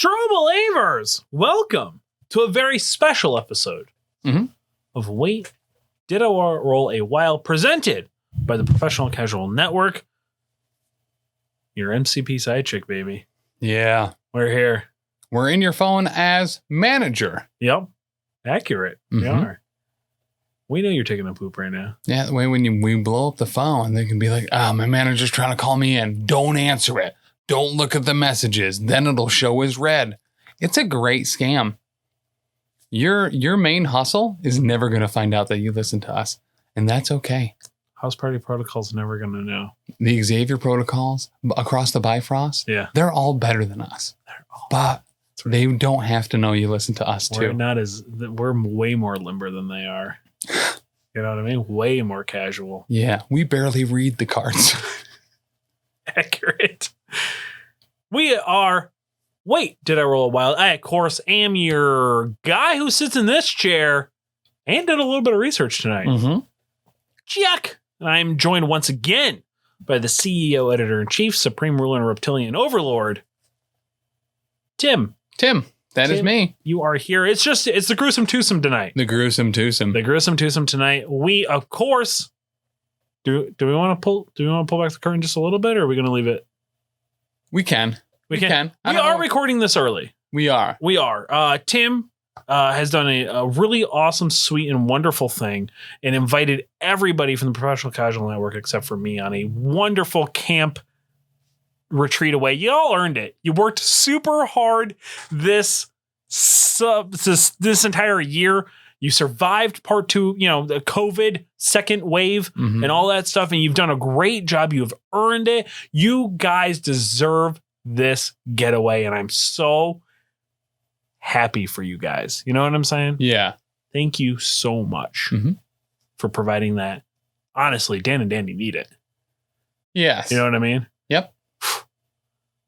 True believers, welcome to a very special episode of Wait, Did I Roll a While, presented by the Professional Casual Network. Your MCP side chick, baby. Yeah. We're here. We're in your phone as manager. Yep. Accurate. We are. We know you're taking a poop right now. Yeah, the way when we blow up the phone, they can be like, my manager's trying to call me in. Don't answer it. Don't look at the messages. Then it'll show as red. It's a great scam. Your main hustle is never going to find out that you listen to us. And that's okay. House Party Protocol's never going to know. The Xavier protocols across the Bifrost, they're all better than us. But they don't have to know you listen to us too. We're way more limber than they are. You know what I mean? Way more casual. Yeah, we barely read the cards. Accurate. We are. Wait, did I roll a while? I, of course, am your guy who sits in this chair and did a little bit of research tonight. Jack. And I'm joined once again by the CEO, Editor-in-Chief, Supreme Ruler, and Reptilian Overlord, Tim. That is me. You are here. It's the gruesome twosome tonight. The gruesome twosome tonight. We, of course, do we want to pull back the curtain just a little bit, or are we going to leave it? We can. We are recording this early. We are. Tim has done a really awesome, sweet, and wonderful thing and invited everybody from the Professional Casual Network, except for me, on a wonderful camp retreat away. You all earned it. You worked super hard this entire year. You survived part 2, the COVID second wave and all that stuff. And you've done a great job. You've earned it. You guys deserve this getaway. And I'm so happy for you guys. You know what I'm saying? Yeah. Thank you so much for providing that. Honestly, Dan and Dandy need it. Yes. You know what I mean? Yep.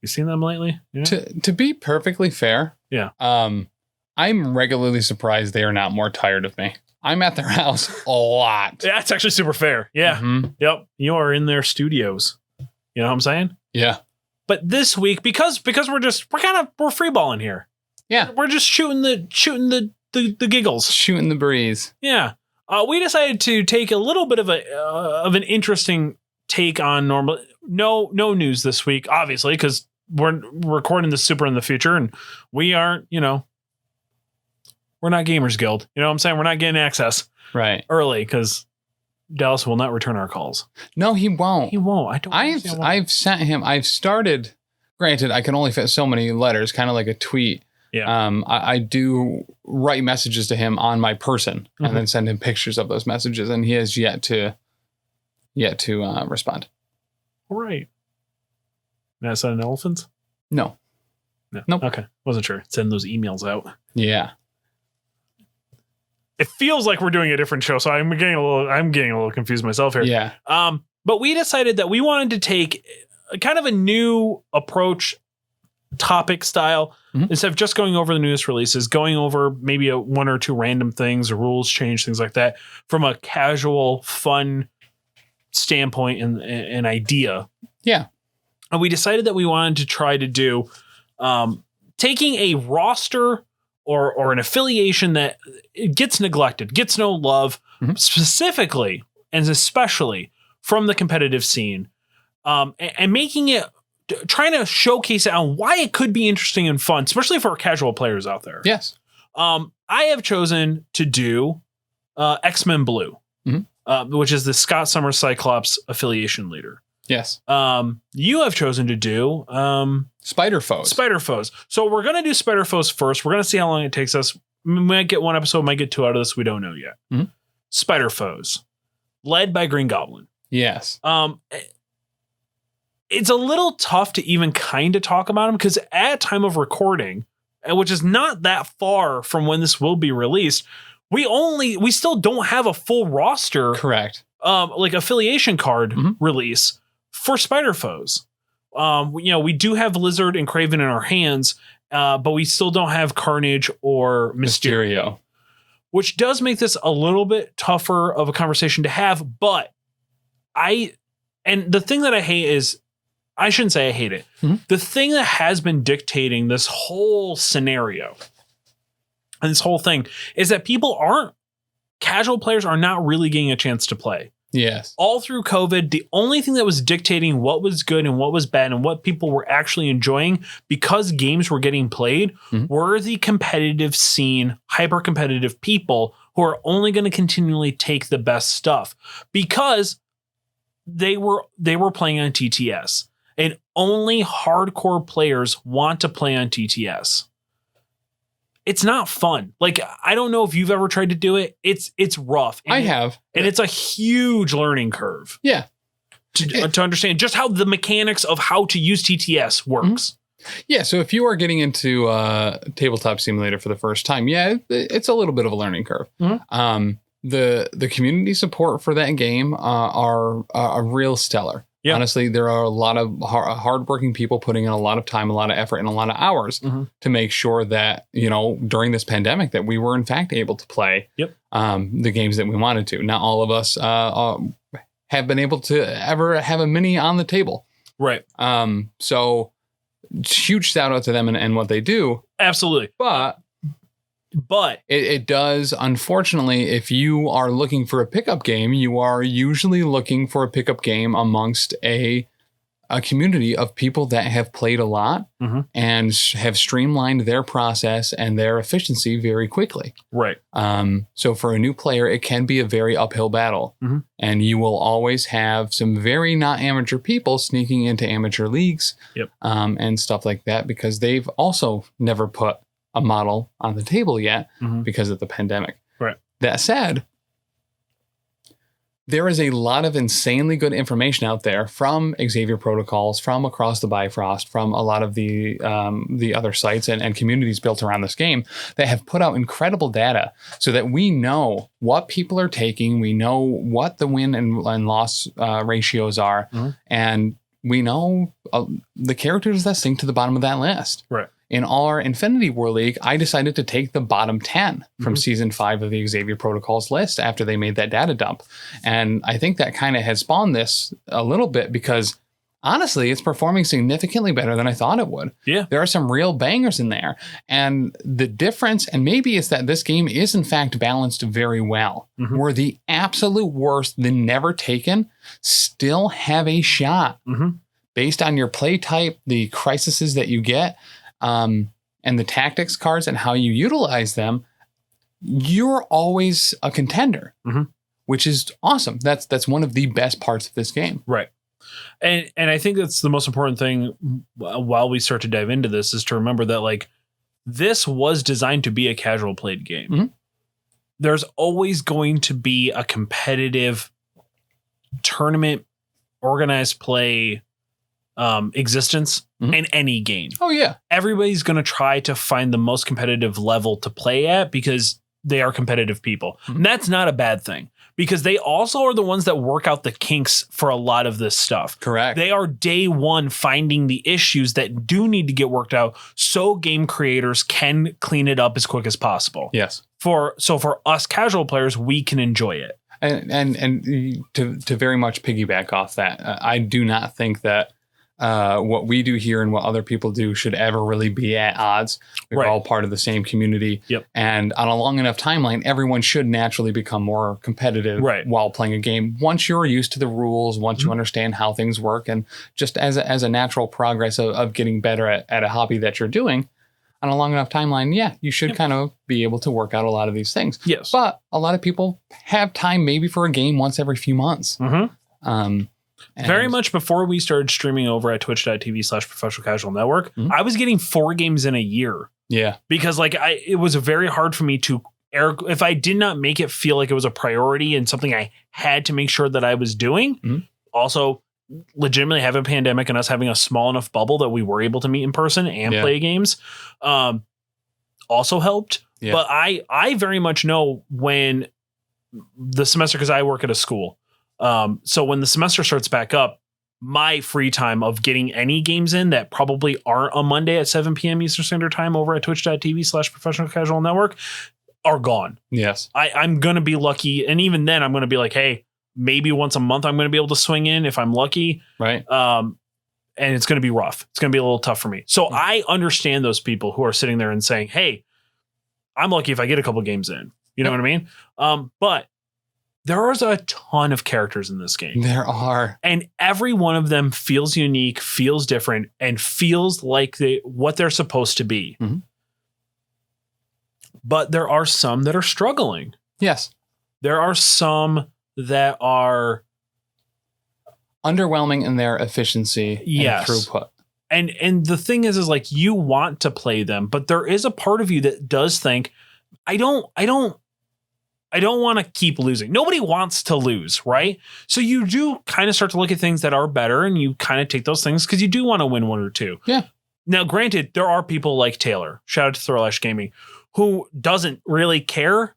You seen them lately? Yeah. To be perfectly fair, I'm regularly surprised they are not more tired of me. I'm at their house a lot. That's actually super fair. Yeah. Yep. You are in their studios. You know what I'm saying? Yeah. But this week, because we're freeballing here. Yeah. We're just shooting the giggles. Shooting the breeze. Yeah. We decided to take a little bit of an interesting take on normal. No news this week, obviously, because we're recording this super in the future, and we aren't, we're not Gamers Guild. You know what I'm saying? We're not getting access early because Dallas will not return our calls. No, he won't. He won't. I've sent him. I've started. Granted, I can only fit so many letters, kind of like a tweet. Yeah. I do write messages to him on my person and then send him pictures of those messages, and he has yet to respond. Right. Now send elephants? No. Nope. Okay. Wasn't sure. Send those emails out. Yeah. It feels like we're doing a different show, so I'm getting a little confused myself here. Yeah. But we decided that we wanted to take kind of a new approach, topic style, instead of just going over the newest releases, going over maybe one or two random things, or rules change, things like that, from a casual, fun standpoint and an idea. Yeah. And we decided that we wanted to try to do taking a roster or an affiliation that gets neglected, gets no love, specifically and especially from the competitive scene, and making it, trying to showcase it on why it could be interesting and fun, especially for casual players out there. Yes. I have chosen to do X-Men Blue, which is the Scott Summers Cyclops affiliation leader. Yes. You have chosen to do Spider Foes. So we're going to do Spider Foes first. We're going to see how long it takes us. We might get one episode, might get two out of this. We don't know yet. Spider Foes, led by Green Goblin. Yes. It's a little tough to even kind of talk about him because at time of recording, which is not that far from when this will be released, we still don't have a full roster. Correct. Like affiliation card release for Spider Foes. We do have Lizard and Kraven in our hands, but we still don't have Carnage or Mysterio, which does make this a little bit tougher of a conversation to have. But and the thing that I hate is I shouldn't say I hate it. The thing that has been dictating this whole scenario and this whole thing is that casual players are not really getting a chance to play. Yes. All through COVID, the only thing that was dictating what was good and what was bad and what people were actually enjoying because games were getting played were the competitive scene, hyper competitive people who are only going to continually take the best stuff because they were playing on TTS, and only hardcore players want to play on TTS. It's not fun. Like, I don't know if you've ever tried to do it. It's rough. I have. And it's a huge learning curve. Yeah. To understand just how the mechanics of how to use TTS works. Yeah. So if you are getting into Tabletop Simulator for the first time, it's a little bit of a learning curve. The community support for that game are real stellar. Yeah. Honestly, there are a lot of hardworking people putting in a lot of time, a lot of effort, and a lot of hours to make sure that, during this pandemic that we were in fact able to play the games that we wanted to. Not all of us have been able to ever have a mini on the table. Right. So huge shout out to them and what they do. Absolutely. But it does, unfortunately, if you are looking for a pickup game, you are usually looking for a pickup game amongst a community of people that have played a lot and have streamlined their process and their efficiency very quickly. Right. So for a new player, it can be a very uphill battle. And you will always have some very not amateur people sneaking into amateur leagues and stuff like that because they've also never put a model on the table yet because of the pandemic. Right. That said, there is a lot of insanely good information out there from Xavier Protocols, from Across the Bifrost, from a lot of the other sites and communities built around this game that have put out incredible data so that we know what people are taking, we know what the win and loss ratios are, and we know the characters that sink to the bottom of that list. Right. In our Infinity War League, I decided to take the bottom 10 from season 5 of the Xavier Protocols list after they made that data dump. And I think that kind of has spawned this a little bit because honestly, it's performing significantly better than I thought it would. Yeah. There are some real bangers in there. And the difference, and maybe it's that this game is in fact balanced very well, where the absolute worst, the never taken, still have a shot based on your play type, the crises that you get, and the tactics cards and how you utilize them. You're always a contender, which is awesome. That's one of the best parts of this game. Right. And I think that's the most important thing while we start to dive into this is to remember that like this was designed to be a casual played game. There's always going to be a competitive tournament, organized play existence in any game. Oh yeah. Everybody's going to try to find the most competitive level to play at because they are competitive people. And that's not a bad thing because they also are the ones that work out the kinks for a lot of this stuff. Correct. They are day one finding the issues that do need to get worked out so game creators can clean it up as quick as possible. Yes. So for us casual players, we can enjoy it. And to very much piggyback off that, I do not think that what we do here and what other people do should ever really be at odds. We're all part of the same community. Yep. And on a long enough timeline, everyone should naturally become more competitive while playing a game. Once you're used to the rules, once you understand how things work, and just as a natural progress of getting better at a hobby that you're doing, on a long enough timeline, you should kind of be able to work out a lot of these things. Yes. But a lot of people have time maybe for a game once every few months. Very much before we started streaming over at twitch.tv/professional casual network, I was getting 4 games in a year. Yeah. Because it was very hard for me to if I did not make it feel like it was a priority and something I had to make sure that I was doing. Also, legitimately having a pandemic and us having a small enough bubble that we were able to meet in person and play games also helped. Yeah. But I very much know when the semester, because I work at a school. So when the semester starts back up, my free time of getting any games in that probably aren't a Monday at 7 p.m. Eastern Standard Time over at twitch.tv/professional casual network are gone. Yes. I'm going to be lucky. And even then I'm going to be like, hey, maybe once a month I'm going to be able to swing in if I'm lucky. Right. and it's going to be rough. It's going to be a little tough for me. So I understand those people who are sitting there and saying, hey, I'm lucky if I get a couple games in. You know what I mean? But there is a ton of characters in this game. There are. And every one of them feels unique, feels different, and feels like what they're supposed to be. Mm-hmm. But there are some that are struggling. Yes. There are some that are underwhelming in their efficiency and throughput. And the thing is like you want to play them, but there is a part of you that does think, I don't want to keep losing. Nobody wants to lose, right? So you do kind of start to look at things that are better, and you kind of take those things because you do want to win one or two. Yeah. Now, granted, there are people like Taylor, shout out to Throwlash Gaming, who doesn't really care.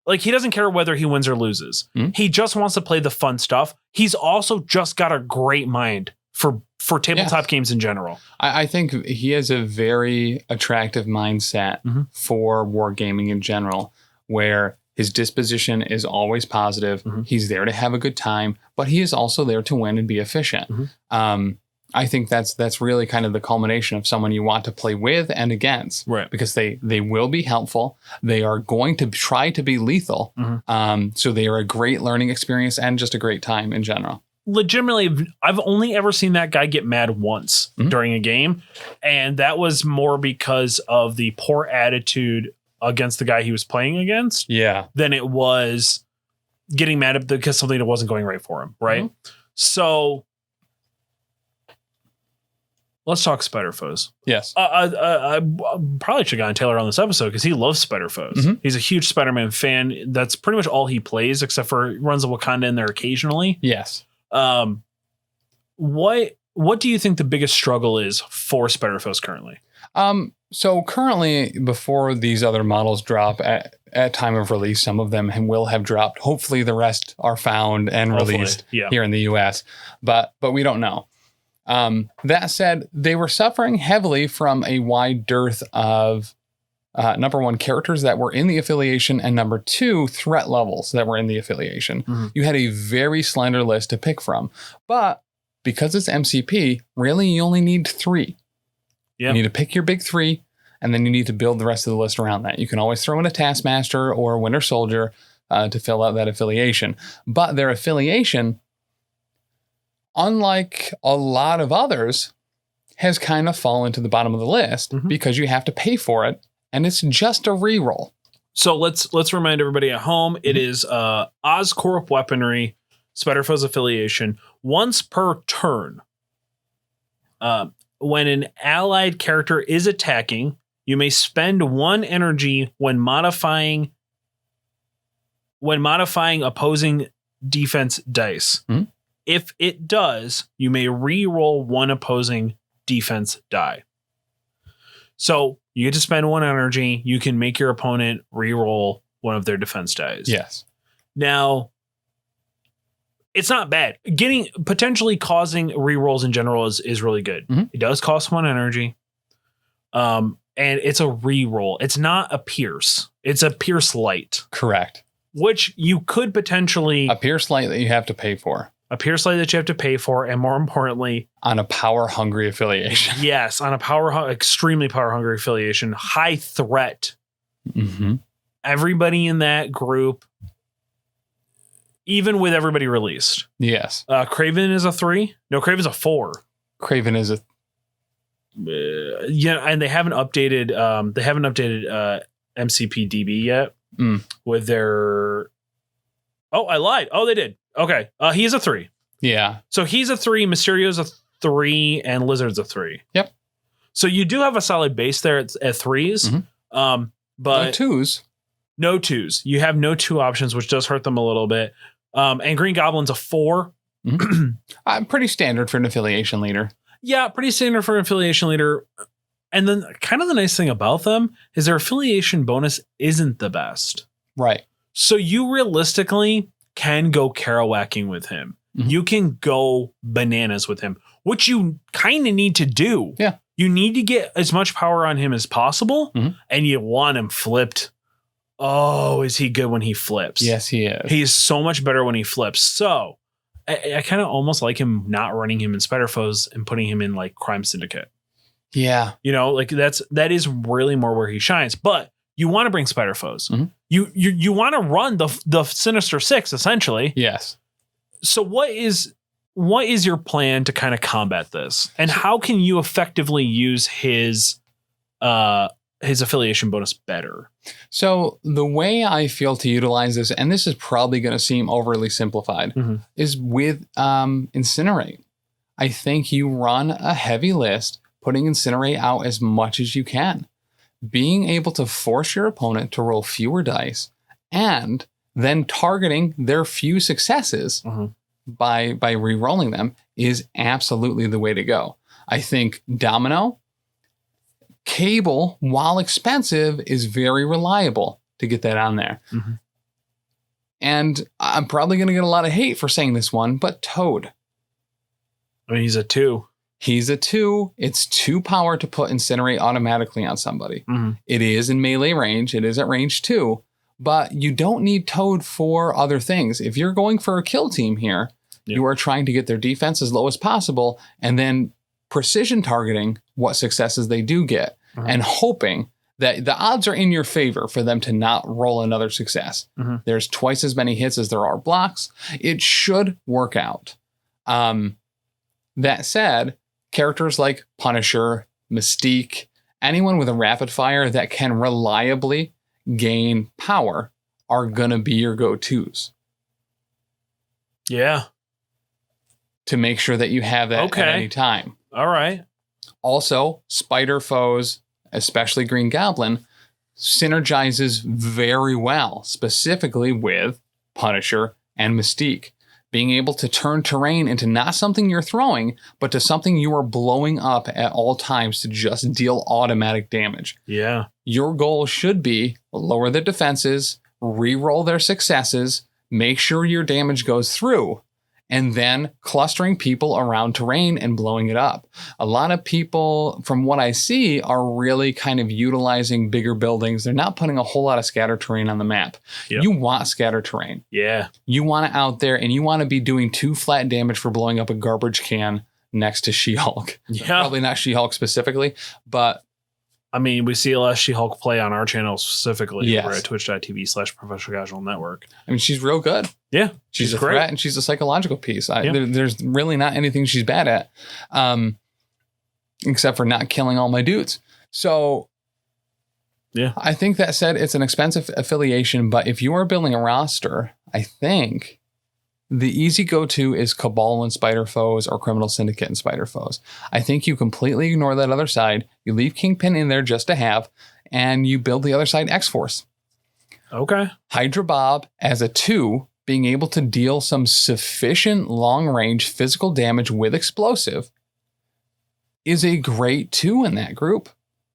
Like, he doesn't care whether he wins or loses. Mm-hmm. He just wants to play the fun stuff. He's also just got a great mind for tabletop games in general. I think he has a very attractive mindset for wargaming in general, where his disposition is always positive. Mm-hmm. He's there to have a good time, but he is also there to win and be efficient. Mm-hmm. I think that's really kind of the culmination of someone you want to play with and against, right? Because they will be helpful. They are going to try to be lethal. Mm-hmm. So they are a great learning experience and just a great time in general. Legitimately, I've only ever seen that guy get mad once during a game. And that was more because of the poor attitude against the guy he was playing against. Yeah. Than it was getting mad because something that wasn't going right for him. Right. Mm-hmm. So let's talk Spider Foes. Yes. I probably should have gotten Taylor on this episode because he loves Spider Foes. Mm-hmm. He's a huge Spider-Man fan. That's pretty much all he plays, except for he runs a Wakanda in there occasionally. Yes. What do you think the biggest struggle is for Spider Foes currently? So currently, before these other models drop at time of release, some of them will have dropped. Hopefully the rest are found and released here in the US, but we don't know. That said, they were suffering heavily from a wide dearth of number one, characters that were in the affiliation, and number two, threat levels that were in the affiliation. Mm-hmm. You had a very slender list to pick from, but because it's MCP, really you only need 3. Yep. You need to pick your big 3, and then you need to build the rest of the list around that. You can always throw in a Taskmaster or a Winter Soldier to fill out that affiliation, but their affiliation, unlike a lot of others, has kind of fallen to the bottom of the list because you have to pay for it, and it's just a reroll. So let's remind everybody at home, it is Oscorp Weaponry, Spider Foes affiliation, once per turn. When an allied character is attacking, you may spend 1 energy when modifying opposing defense dice. Mm-hmm. If it does, you may re-roll 1 opposing defense die. So you get to spend 1 energy. You can make your opponent re-roll 1 of their defense dice. Yes. Now, it's not bad. Potentially causing re-rolls in general is really good. Mm-hmm. It does cost 1 energy. And it's a re-roll. It's not a pierce. It's a pierce light. Correct. Which you could potentially... A pierce light that you have to pay for. A pierce light that you have to pay for, and more importantly... On a power-hungry affiliation. Yes, on a extremely power-hungry affiliation. High threat. Mm-hmm. Everybody in that group, even with everybody released. Yes. Craven is a 3. No, Craven's a 4. Craven is a... yeah, and they haven't updated MCP DB yet with their... Oh, I lied. Oh, they did. Okay. He's a 3. Yeah. So he's a 3, Mysterio's a 3, and Lizard's a 3. Yep. So you do have a solid base there at 3s. Mm-hmm. But no 2s. No 2s. You have no 2 options, which does hurt them a little bit. And Green Goblin's a 4. Mm-hmm. Pretty standard for an affiliation leader. Yeah, pretty standard for an affiliation leader. And then kind of the nice thing about them is their affiliation bonus isn't the best. Right. So you realistically can go Kerouacking with him. Mm-hmm. You can go bananas with him, which you kind of need to do. Yeah. You need to get as much power on him as possible, and you want him flipped. Oh, is he good when he flips? Yes, he is. He is so much better when he flips. So I kind of almost like him not running him in Spider Foes and putting him in like Crime Syndicate. Yeah. You know, like that is really more where he shines. But you want to bring Spider Foes. Mhm. You want to run the Sinister Six essentially. Yes. So what is your plan to kind of combat this, and how can you effectively use his affiliation bonus better? So the way I feel to utilize this, and this is probably going to seem overly simplified, is with Incinerate. I think you run a heavy list, putting Incinerate out as much as you can. Being able to force your opponent to roll fewer dice and then targeting their few successes by re-rolling them is absolutely the way to go. I think Domino, Cable, while expensive, is very reliable to get that on there. And I'm probably going to get a lot of hate for saying this one, but Toad. I mean, he's a 2. He's a 2. It's 2 power to put Incinerate automatically on somebody. It is in melee range. It is at range 2. But you don't need Toad for other things. If you're going for a kill team here, you are trying to get their defense as low as possible and then precision targeting what successes they do get and hoping that the odds are in your favor for them to not roll another success. There's twice as many hits as there are blocks. It should work out. That said, characters like Punisher, Mystique, anyone with a rapid fire that can reliably gain power are going to be your go-tos. Yeah. To make sure that you have that at any time. All right. Also, Spider Foes, especially Green Goblin, synergizes very well, specifically with Punisher and Mystique. Being able to turn terrain into not something you're throwing, but to something you are blowing up at all times to just deal automatic damage. Yeah. Your goal should be lower the defenses, re-roll their successes, make sure your damage goes through, and then clustering people around terrain and blowing it up. A lot of people, from what I see, are really kind of utilizing bigger buildings. They're not putting a whole lot of scatter terrain on the map. You want scatter terrain. Yeah. You want it out there, and you want to be doing 2 flat damage for blowing up a garbage can next to She-Hulk. Yeah. Probably not She-Hulk specifically, but I mean, we see a lot of She-Hulk play on our channel specifically over at twitch.tv/professional casual network. I mean, she's real good. Yeah. She's a great threat, and she's a psychological piece. There's really not anything she's bad at, except for not killing all my dudes. So yeah, I think that said, it's an expensive affiliation, but if you are building a roster, I think the easy go-to is Cabal and Spider Foes or Criminal Syndicate and Spider Foes. I think you completely ignore that other side. You leave Kingpin in there just to have, and you build the other side X-Force. Okay. Hydra Bob as a 2, being able to deal some sufficient long-range physical damage with explosive is a great 2 in that group.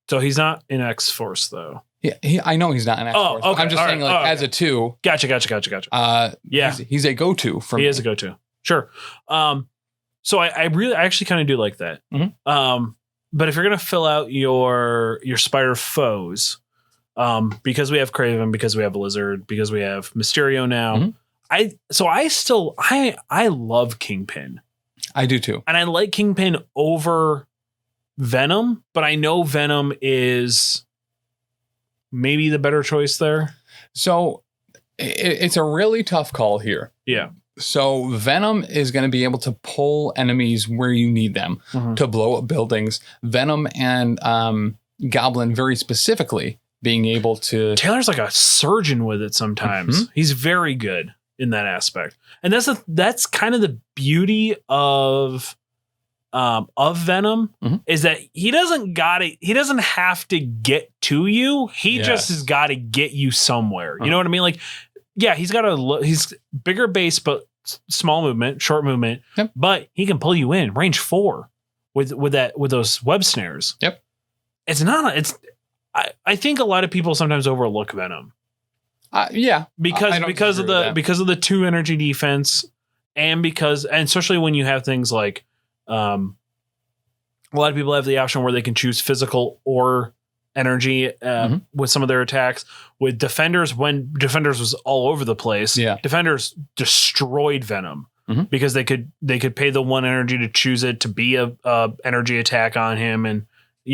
So he's not in X-Force, though. Yeah, I know he's not an X-Force. Okay. I'm just saying, as a 2. Gotcha. Yeah. He's a go-to for me. He is a go-to. Sure. So I actually kind of do like that. But if you're going to fill out your Spider Foes, because we have Kraven, because we have Lizard, because we have Mysterio now, I love Kingpin. I do too. And I like Kingpin over Venom, but I know Venom is maybe the better choice there. So it's a really tough call here. Yeah. So Venom is going to be able to pull enemies where you need them to blow up buildings. Venom and Goblin very specifically being able to... Taylor's like a surgeon with it sometimes. He's very good in that aspect. And that's kind of the beauty of Venom is that he doesn't have to get to you. He just has got to get you somewhere. You know what I mean? Like, yeah, he's bigger base, but small movement, short movement, but he can pull you in range 4 with those web snares. Yep. I think a lot of people sometimes overlook Venom. Because of the 2 energy defense and especially when you have things like, a lot of people have the option where they can choose physical or energy with some of their attacks. With Defenders, when Defenders was all over the place, Defenders destroyed Venom because they could pay the 1 energy to choose it to be a energy attack on him, and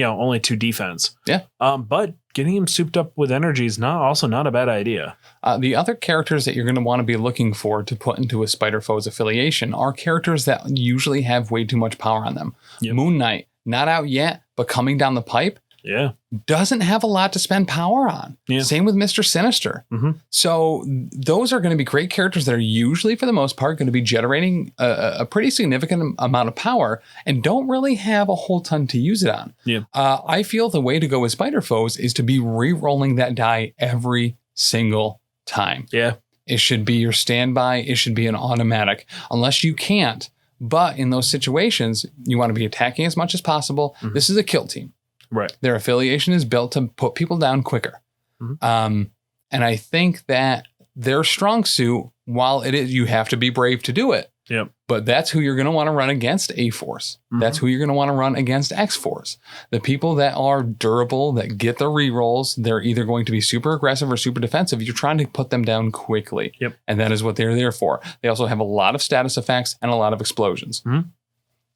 only 2 defense. Yeah. But getting him souped up with energy is not a bad idea. The other characters that you're going to want to be looking for to put into a Spider Foes affiliation are characters that usually have way too much power on them. Yep. Moon Knight, not out yet, but coming down the pipe. Yeah. Doesn't have a lot to spend power on. Yeah. Same with Mr. Sinister. So those are going to be great characters that are usually, for the most part, going to be generating a pretty significant amount of power and don't really have a whole ton to use it on. Yeah. I feel the way to go with Spider Foes is to be re-rolling that die every single time. Yeah. It should be your standby. It should be an automatic, unless you can't. But in those situations, you want to be attacking as much as possible. This is a kill team. Right. Their affiliation is built to put people down quicker. And I think that their strong suit, while it is, you have to be brave to do it. Yep. But that's who you're going to want to run against A-Force. That's who you're going to want to run against X-Force. The people that are durable, that get the rerolls, they're either going to be super aggressive or super defensive. You're trying to put them down quickly. Yep. And that is what they're there for. They also have a lot of status effects and a lot of explosions.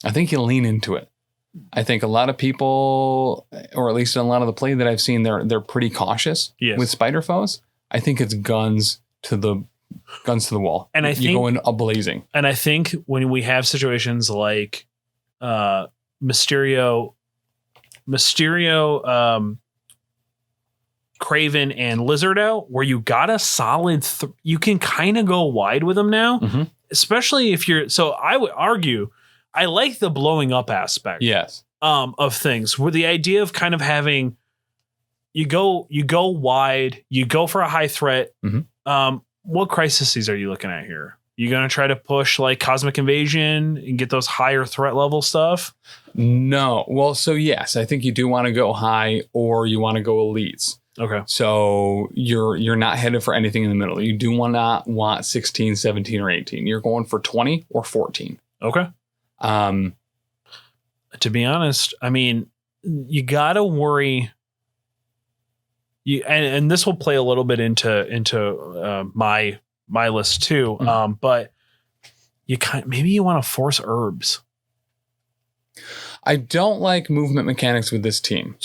I think you lean into it. I think a lot of people, or at least in a lot of the play that I've seen, they're pretty cautious with Spider Foes. I think it's guns to the wall. And I think you go in a blazing. And I think when we have situations like Mysterio, Craven, and Lizard out, where you got a solid, you can kind of go wide with them now, especially if you're. So I would argue, I like the blowing up aspect. Yes. Of things, with the idea of kind of having you go wide, you go for a high threat. What crises are you looking at here? You going to try to push like Cosmic Invasion and get those higher threat level stuff? No. Well, so yes, I think you do want to go high, or you want to go elites. Okay. So you're not headed for anything in the middle. You do not want 16, 17, or 18. You're going for 20 or 14. Okay. To be honest, I mean, you gotta worry. And this will play a little bit into my list too. But maybe you want to force herbs. I don't like movement mechanics with this team.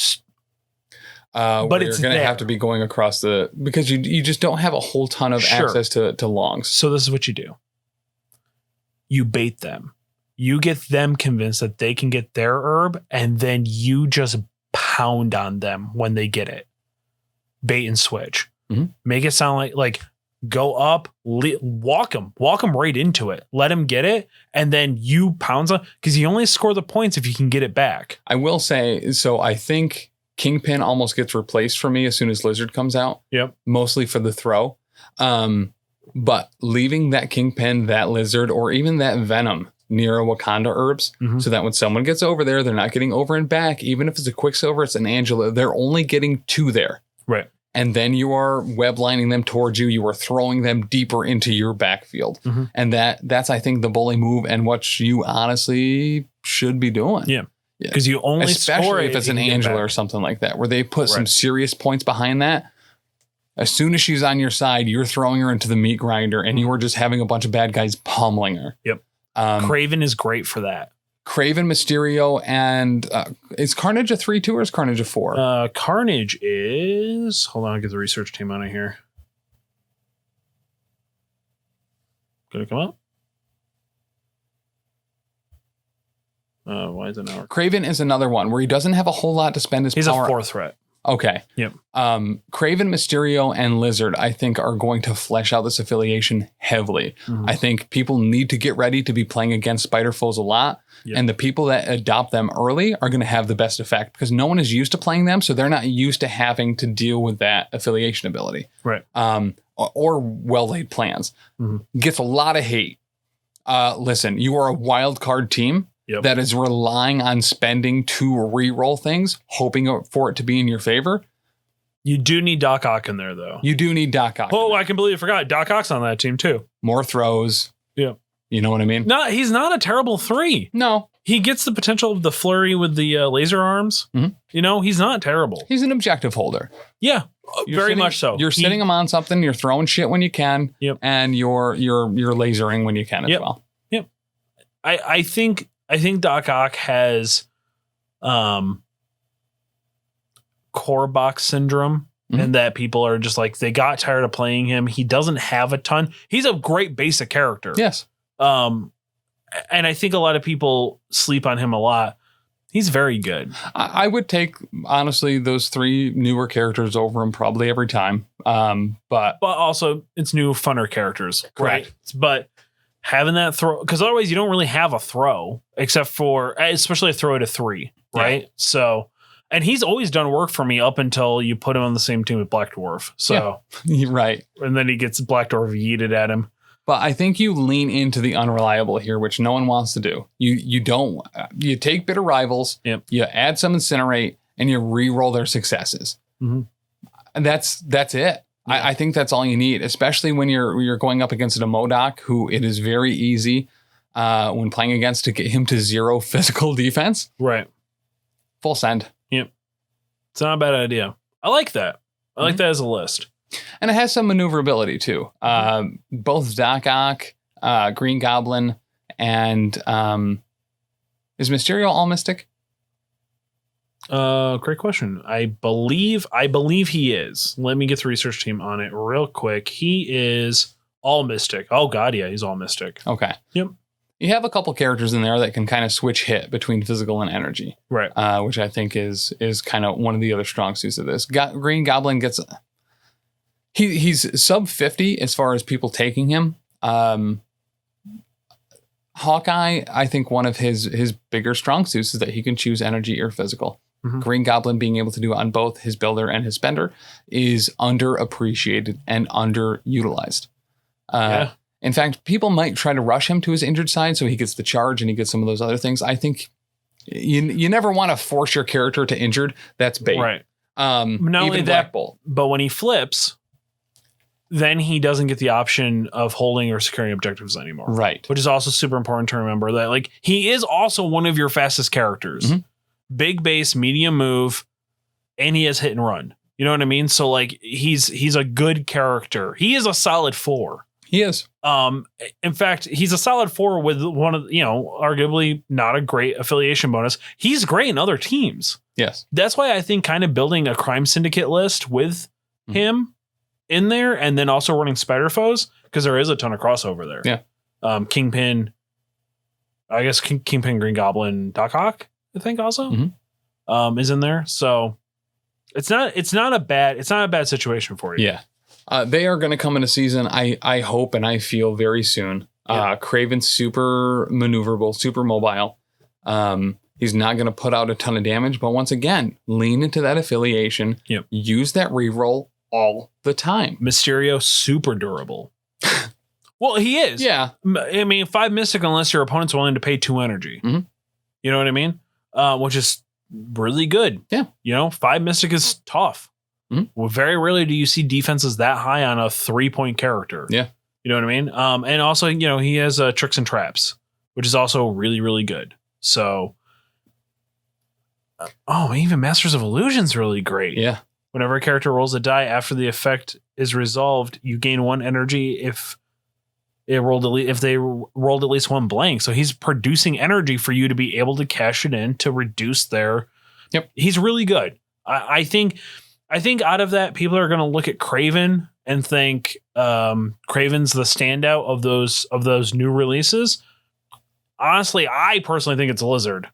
But you're going to have to be going across because you just don't have a whole ton of access to longs. So this is what you do. You bait them. You get them convinced that they can get their herb, and then you just pound on them when they get it. Bait and switch. Make it sound like go up, walk them right into it. Let them get it, and then you pounds on, because you only score the points if you can get it back. I will say, so I think Kingpin almost gets replaced for me as soon as Lizard comes out. Yep. Mostly for the throw. But leaving that Kingpin, that Lizard, or even that Venom near Wakanda herbs, so that when someone gets over there, they're not getting over and back. Even if it's a Quicksilver, it's an Angela, they're only getting 2 there. Right. And then you are web lining them towards you. You are throwing them deeper into your backfield. And that's, I think, the bully move and what you honestly should be doing. Yeah. Because you only especially score if it's an Angela or something like that, where they put some serious points behind that. As soon as she's on your side, you're throwing her into the meat grinder, and you are just having a bunch of bad guys pummeling her. Yep. Craven is great for that. Craven, Mysterio, and is Carnage a 3-2 or is Carnage a 4? Carnage is... Hold on, I'll get the research team out of here. Gonna come up? Why is it now? Craven is another one where he doesn't have a whole lot to spend his power. He's a 4 threat. Okay. Yep. Craven, Mysterio, and Lizard, I think, are going to flesh out this affiliation heavily. I think people need to get ready to be playing against Spider Foes a lot. Yep. And the people that adopt them early are going to have the best effect because no one is used to playing them. So they're not used to having to deal with that affiliation ability. Right. Or well-laid plans. Gets a lot of hate. Listen, you are a wild card team. Yep. That is relying on spending to re-roll things, hoping for it to be in your favor. You do need Doc Ock in there, though. You do need Doc Ock. Oh, I can believe I forgot. Doc Ock's on that team, too. More throws. Yeah. You know what I mean? No, he's not a terrible 3. No. He gets the potential of the flurry with the laser arms. You know, he's not terrible. He's an objective holder. Yeah, very much so. You're sitting him on something. You're throwing shit when you can. Yep. And you're lasering when you can as well. I think Doc Ock has core box syndrome, and that people are just like, they got tired of playing him. He doesn't have a ton. He's a great basic character. Yes. And I think a lot of people sleep on him a lot. He's very good. I would take, honestly, those 3 newer characters over him probably every time. But also it's new, funner characters. Correct. Right? But having that throw, because otherwise you don't really have a throw, except for, especially a throw to 3, right? Yeah. So, and he's always done work for me up until you put him on the same team with Black Dwarf. So, yeah. Right. And then he gets Black Dwarf yeeted at him. But I think you lean into the unreliable here, which no one wants to do. You take bitter rivals, you add some incinerate, and you re-roll their successes. Mm-hmm. And that's it. Yeah. I think that's all you need, especially when you're going up against a MODOK, who it is very easy when playing against to get him to 0 physical defense. Right. Full send. Yep. It's not a bad idea. I like that. I like that as a list. And it has some maneuverability too. Both Doc Ock, Green Goblin, and is Mysterio all Mystic? Great question. I believe he is. Let me get the research team on it real quick. He is all Mystic. Oh God, yeah, he's all Mystic. Okay. Yep. You have a couple characters in there that can kind of switch hit between physical and energy, right? Which I think is kind of one of the other strong suits of this. Green Goblin gets. He's sub 50 as far as people taking him. Hawkeye, I think one of his bigger strong suits is that he can choose energy or physical. Mm-hmm. Green Goblin being able to do it on both his builder and his spender is underappreciated and underutilized. In fact, people might try to rush him to his injured side so he gets the charge and he gets some of those other things. I think you never want to force your character to injured. That's bait. Right. Not only that, but when he flips, then he doesn't get the option of holding or securing objectives anymore. Right. Which is also super important to remember, that like he is also one of your fastest characters. Mm-hmm. Big base, medium move, and he has hit and run. You know what I mean? So like he's a good character. He is a solid 4. He is. In fact, he's a solid 4 with one of, arguably not a great affiliation bonus. He's great in other teams. Yes. That's why I think kind of building a crime syndicate list with him in there, and then also running Spider Foes, because there is a ton of crossover there. Yeah. Kingpin, I guess Kingpin, Green Goblin, Doc Ock, I think also is in there. So it's not a bad situation for you. Yeah. They are going to come in a season, I hope and I feel very soon. Kraven's super maneuverable, super mobile. He's not going to put out a ton of damage, but once again, lean into that affiliation. Yep. Use that reroll all the time. Mysterio, super durable. Well, he is. Yeah. I mean, 5 Mystic unless your opponent's willing to pay 2 energy. Mm-hmm. You know what I mean? Which is really good. Yeah. 5 Mystic is tough. Mm-hmm. Well, very rarely do you see defenses that high on a 3-point character. Yeah. You know what I mean? And also, he has tricks and traps, which is also really, really good. So, even Masters of Illusion's really great. Yeah. Whenever a character rolls a die after the effect is resolved, you gain 1 energy if they rolled at least 1 blank. So he's producing energy for you to be able to cash it in to reduce their. Yep. He's really good. I think out of that, people are going to look at Kraven and think Kraven's the standout of those new releases. Honestly, I personally think it's Lizard.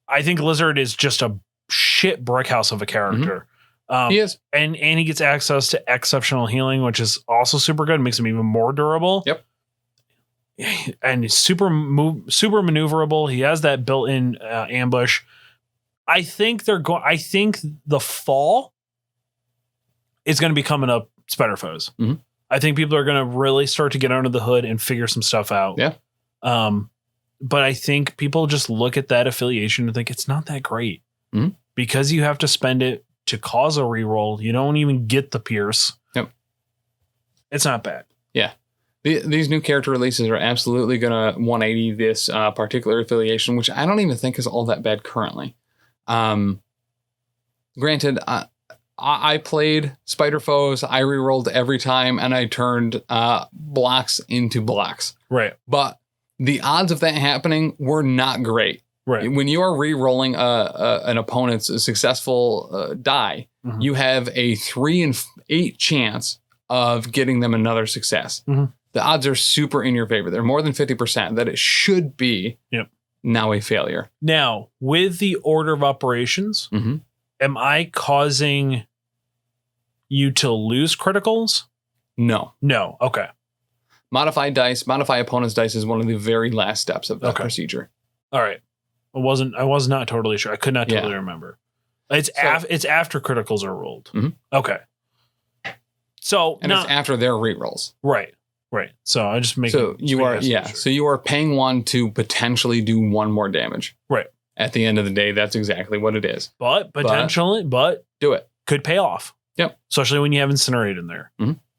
I think Lizard is just a shit brickhouse of a character. Mm-hmm. He is. And he gets access to exceptional healing, which is also super good. Makes him even more durable. Yep. And he's super maneuverable. He has that built-in ambush. I think the fall is going to be coming up Spider Foes. Mm-hmm. I think people are going to really start to get under the hood and figure some stuff out. Yeah. But I think people just look at that affiliation and think it's not that great. Mm-hmm. Because you have to spend it to cause a reroll. You don't even get the pierce. Yep. It's not bad. Yeah. These new character releases are absolutely going to 180 this particular affiliation, which I don't even think is all that bad currently. Granted, I played Spider Foes. I rerolled every time and I turned blocks into blocks. Right. But the odds of that happening were not great. Right. When you are re-rolling an opponent's successful die, you have a 3 in 8 chance of getting them another success. The odds are super in your favor. They're more than 50% that it should be now a failure. Now, with the order of operations, am I causing you to lose criticals? No. Okay. Modify opponent's dice is one of the very last steps of that procedure. All right. I was not totally sure. I could not totally remember. It's after criticals are rolled. Okay. So it's after their rerolls. Right. So I just make so you are paying 1 to potentially do 1 more damage. Right. At the end of the day, that's exactly what it is. But potentially, but do it. Could pay off. Yep. Especially when you have Incinerate in there.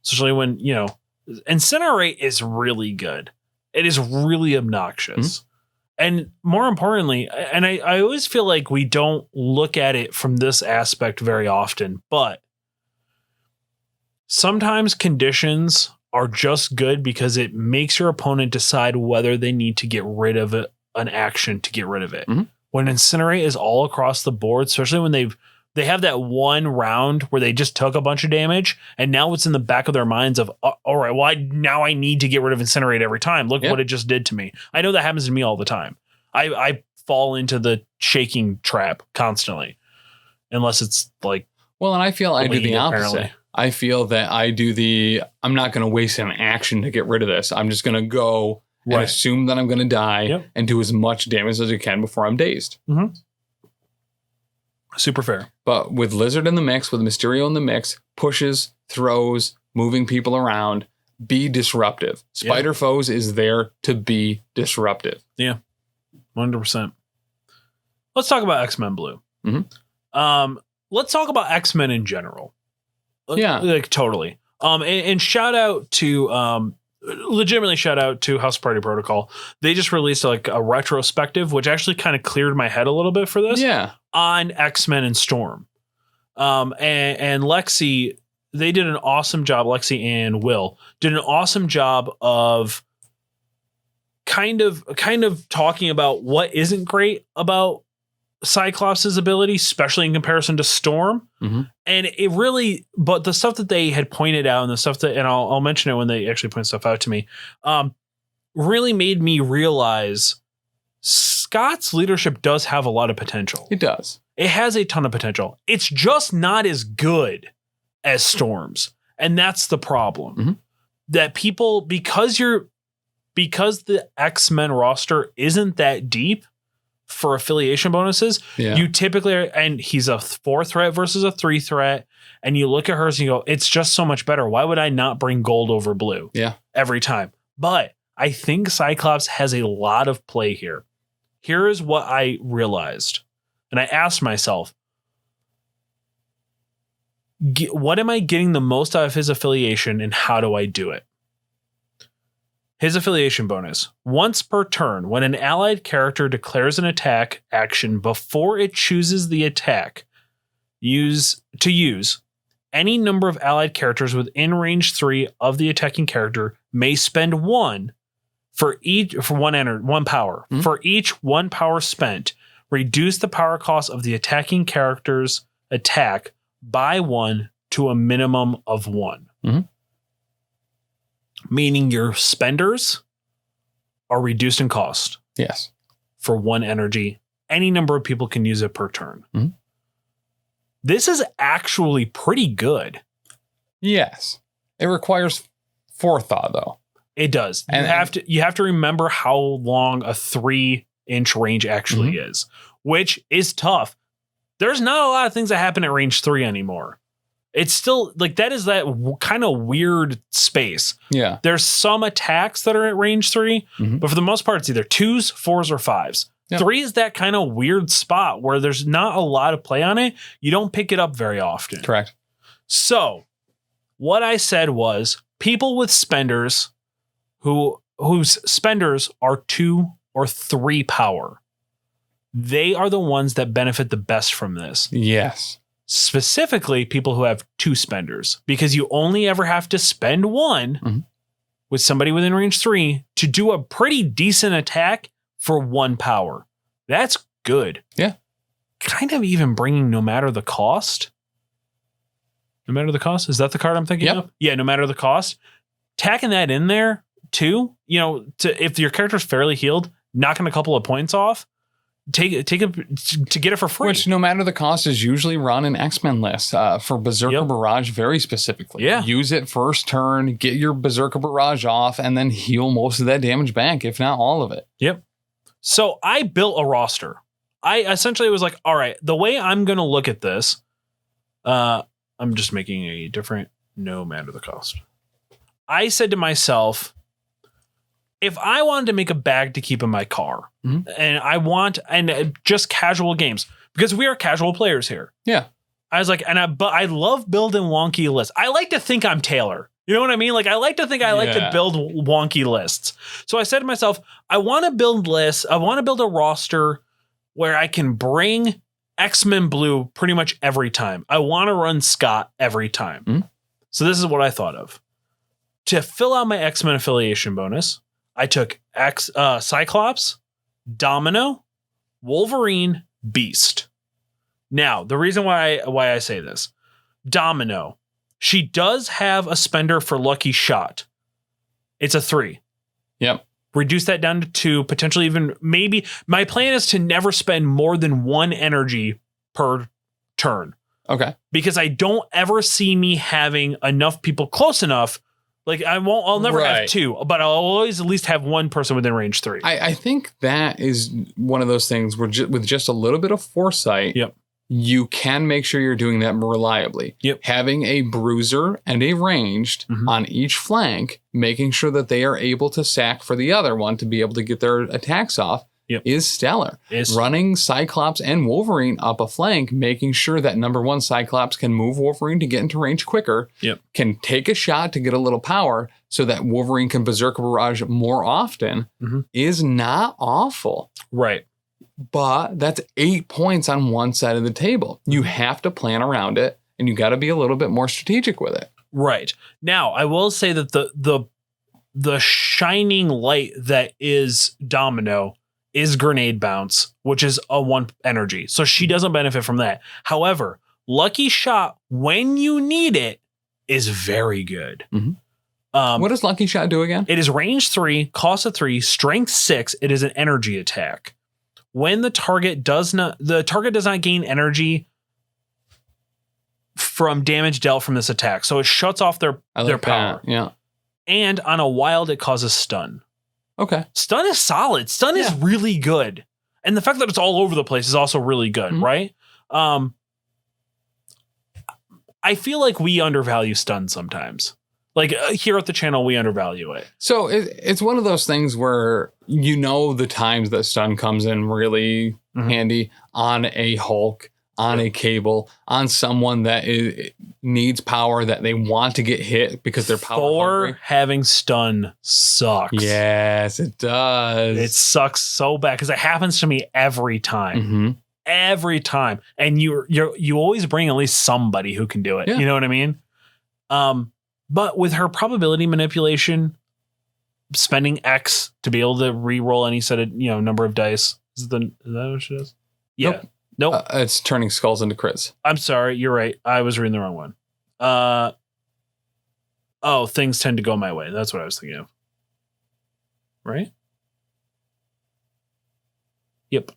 Especially when, Incinerate is really good. It is really obnoxious. And more importantly, and I always feel like we don't look at it from this aspect very often, but sometimes conditions are just good because it makes your opponent decide whether they need to get rid of an action to get rid of it. When Incinerate is all across the board, especially when they have that one round where they just took a bunch of damage, and now it's in the back of their minds of, all right, well, now I need to get rid of Incinerate every time. Look what it just did to me. I know that happens to me all the time. I fall into the shaking trap constantly, unless it's like. Well, and I feel I do the opposite. Apparently. I feel that I'm not going to waste an action to get rid of this. I'm just going to go and assume that I'm going to die and do as much damage as I can before I'm dazed. Super fair. But with Lizard in the mix, with Mysterio in the mix, pushes, throws, moving people around, be disruptive. Spider Foes is there to be disruptive. Yeah, 100%. Let's talk about X-Men Blue. Let's talk about X-Men in general. Yeah. Like totally. And shout out to legitimately shout out to House Party Protocol. They just released like a retrospective, which actually kind of cleared my head a little bit for this. Yeah. On X-Men and Storm. And Lexi, they did an awesome job. Lexi and Will did an awesome job of kind of talking about what isn't great about Cyclops' ability, especially in comparison to Storm. And it really, but the stuff that they had pointed out and the stuff that, and I'll mention it when they actually point stuff out to me, really made me realize Scott's leadership does have a lot of potential. It does. It has a ton of potential. It's just not as good as Storm's. And that's the problem. That people, because the X-Men roster isn't that deep for affiliation bonuses, you typically are, and he's a 4 threat versus a 3 threat, and you look at hers and you go, it's just so much better. Why would I not bring gold over blue every time? But I think Cyclops has a lot of play here. Here is what I realized. And I asked myself, what am I getting the most out of his affiliation and how do I do it? His affiliation bonus. Once per turn, when an allied character declares an attack action before it chooses the attack, use any number of allied characters within range 3 of the attacking character may spend 1 for one power. For each 1 power spent, reduce the power cost of the attacking character's attack by 1 to a minimum of 1. Meaning your spenders are reduced in cost. Yes. For 1 energy. Any number of people can use it per turn. This is actually pretty good. Yes. It requires forethought though. It does. You have to remember how long a 3-inch range actually is, which is tough. There's not a lot of things that happen at range 3 anymore. It's still like that is that kind of weird space. Yeah. There's some attacks that are at range 3, but for the most part, it's either 2s, 4s, or 5s. 3 is that kind of weird spot where there's not a lot of play on it. You don't pick it up very often. Correct. So what I said was people with spenders whose spenders are 2 or 3 power. They are the ones that benefit the best from this. Yes. Specifically, people who have 2 spenders, because you only ever have to spend 1, with somebody within range 3 to do a pretty decent attack for 1 power. That's good. Yeah. Kind of even bringing no matter the cost. No matter the cost? Is that the card I'm thinking of? Yeah, no matter the cost. Tacking that in there too, if your character's fairly healed, knocking a couple of points off, take it to get it for free. Which, no matter the cost, is usually run in X-Men lists for Berserker Barrage very specifically. Yeah. Use it first turn, get your Berserker Barrage off, and then heal most of that damage back, if not all of it. Yep. So I built a roster. I essentially was like, all right, the way I'm going to look at this, I'm just making a different no matter the cost. I said to myself, if I wanted to make a bag to keep in my car, and just casual games, because we are casual players here. Yeah. I was like, but I love building wonky lists. I like to think I'm Taylor. You know what I mean? Like, I like to think I like to build wonky lists. So I said to myself, I want to build lists. I want to build a roster where I can bring X-Men Blue pretty much every time. I want to run Scott every time. Mm-hmm. So this is what I thought of. To fill out my X-Men affiliation bonus, I took Cyclops, Domino, Wolverine, Beast. Now, the reason why I say this, Domino, she does have a spender for Lucky Shot. It's a 3. Yep. Reduce that down to 2, potentially even maybe. My plan is to never spend more than 1 energy per turn. Okay. Because I don't ever see me having enough people close enough. Like I'll never have 2, but I'll always at least have 1 person within range 3. I think that is one of those things where with just a little bit of foresight, you can make sure you're doing that more reliably. Yep. Having a bruiser and a ranged on each flank, making sure that they are able to sack for the other one to be able to get their attacks off is stellar. Running Cyclops and Wolverine up a flank, making sure that number 1 Cyclops can move Wolverine to get into range quicker, can take a shot to get a little power so that Wolverine can Berserker Barrage more often is not awful. Right. But that's 8 points on one side of the table. You have to plan around it, and you got to be a little bit more strategic with it. Right. Now, I will say that the shining light that is Domino is Grenade Bounce, which is a 1 energy. So she doesn't benefit from that. However, Lucky Shot, when you need it, is very good. What does Lucky Shot do again? It is range 3, cost of 3, strength 6. It is an energy attack. When the target does not gain energy from damage dealt from this attack. So it shuts off their power. Yeah. And on a wild, it causes stun. Okay. Stun is solid. Stun is really good. And the fact that it's all over the place is also really good, right? I feel like we undervalue stun sometimes. Like here at the channel, we undervalue it. So it's one of those things where the times that stun comes in really handy on a Hulk, on a Cable, on someone that needs power that they want to get hit because they're power hungry. Having stun sucks. Yes, it does. It sucks so bad because it happens to me every time. Every time. And you always bring at least somebody who can do it. Yeah. You know what I mean? But with her probability manipulation, spending X to be able to re-roll any set of number of dice. Is that what she does? Yeah. Nope. It's turning skulls into crits. I'm sorry. You're right. I was reading the wrong one. Things tend to go my way. That's what I was thinking of. Right? Yep.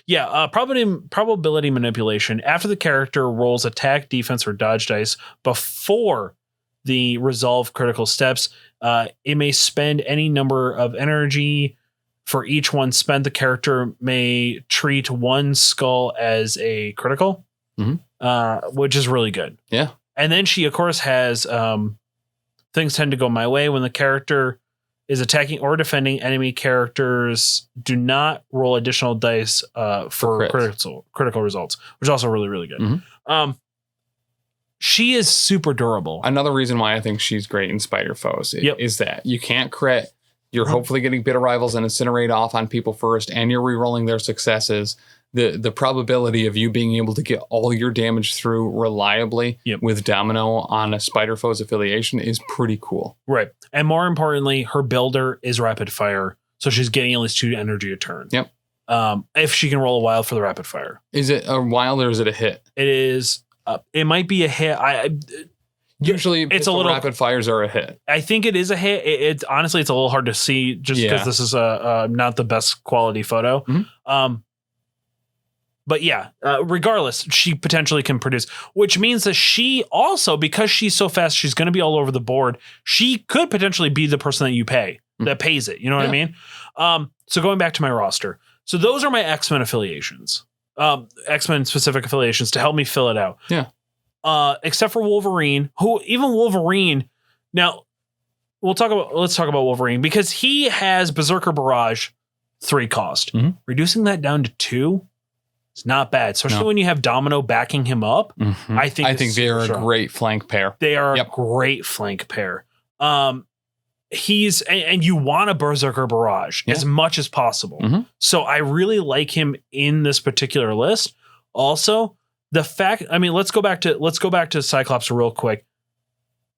Yeah, probability manipulation. After the character rolls attack, defense, or dodge dice before the resolve critical steps, it may spend any number of energy. For each one spent, the character may treat 1 skull as a critical, which is really good. Yeah. And then she, of course, has things tend to go my way when the character is attacking or defending. Enemy characters do not roll additional dice for critical results, which is also really, really good. She is super durable. Another reason why I think she's great in Spider Foes is that you can't crit. You're hopefully getting bitter rivals and incinerate off on people first, and you're re-rolling their successes. the probability of you being able to get all your damage through reliably with Domino on a Spider Foes affiliation is pretty cool. Right. And more importantly, her builder is rapid fire. So she's getting at least 2 energy a turn. Yep. If she can roll a wild for the rapid fire. Is it a wild or is it a hit? It is. It might be a hit. Usually it's a little rapid fires are a hit. I think it is a hit. It's honestly, it's a little hard to see just because this is not the best quality photo. Mm-hmm. But yeah, regardless, she potentially can produce, which means that she also, because she's so fast, she's going to be all over the board. She could potentially be the person that you pay, that pays it. You know what I mean? So going back to my roster. So those are my X-Men affiliations, X-Men specific affiliations to help me fill it out. Yeah. Except for Wolverine, now let's talk about Wolverine because he has Berserker Barrage 3 cost. Mm-hmm. Reducing that down to 2. It's not bad, especially when you have Domino backing him up. Mm-hmm. I think they are a great flank pair. They are a great flank pair. He's and you want a Berserker Barrage as much as possible. Mm-hmm. So I really like him in this particular list. Also, the fact, I mean, let's go back to Cyclops real quick.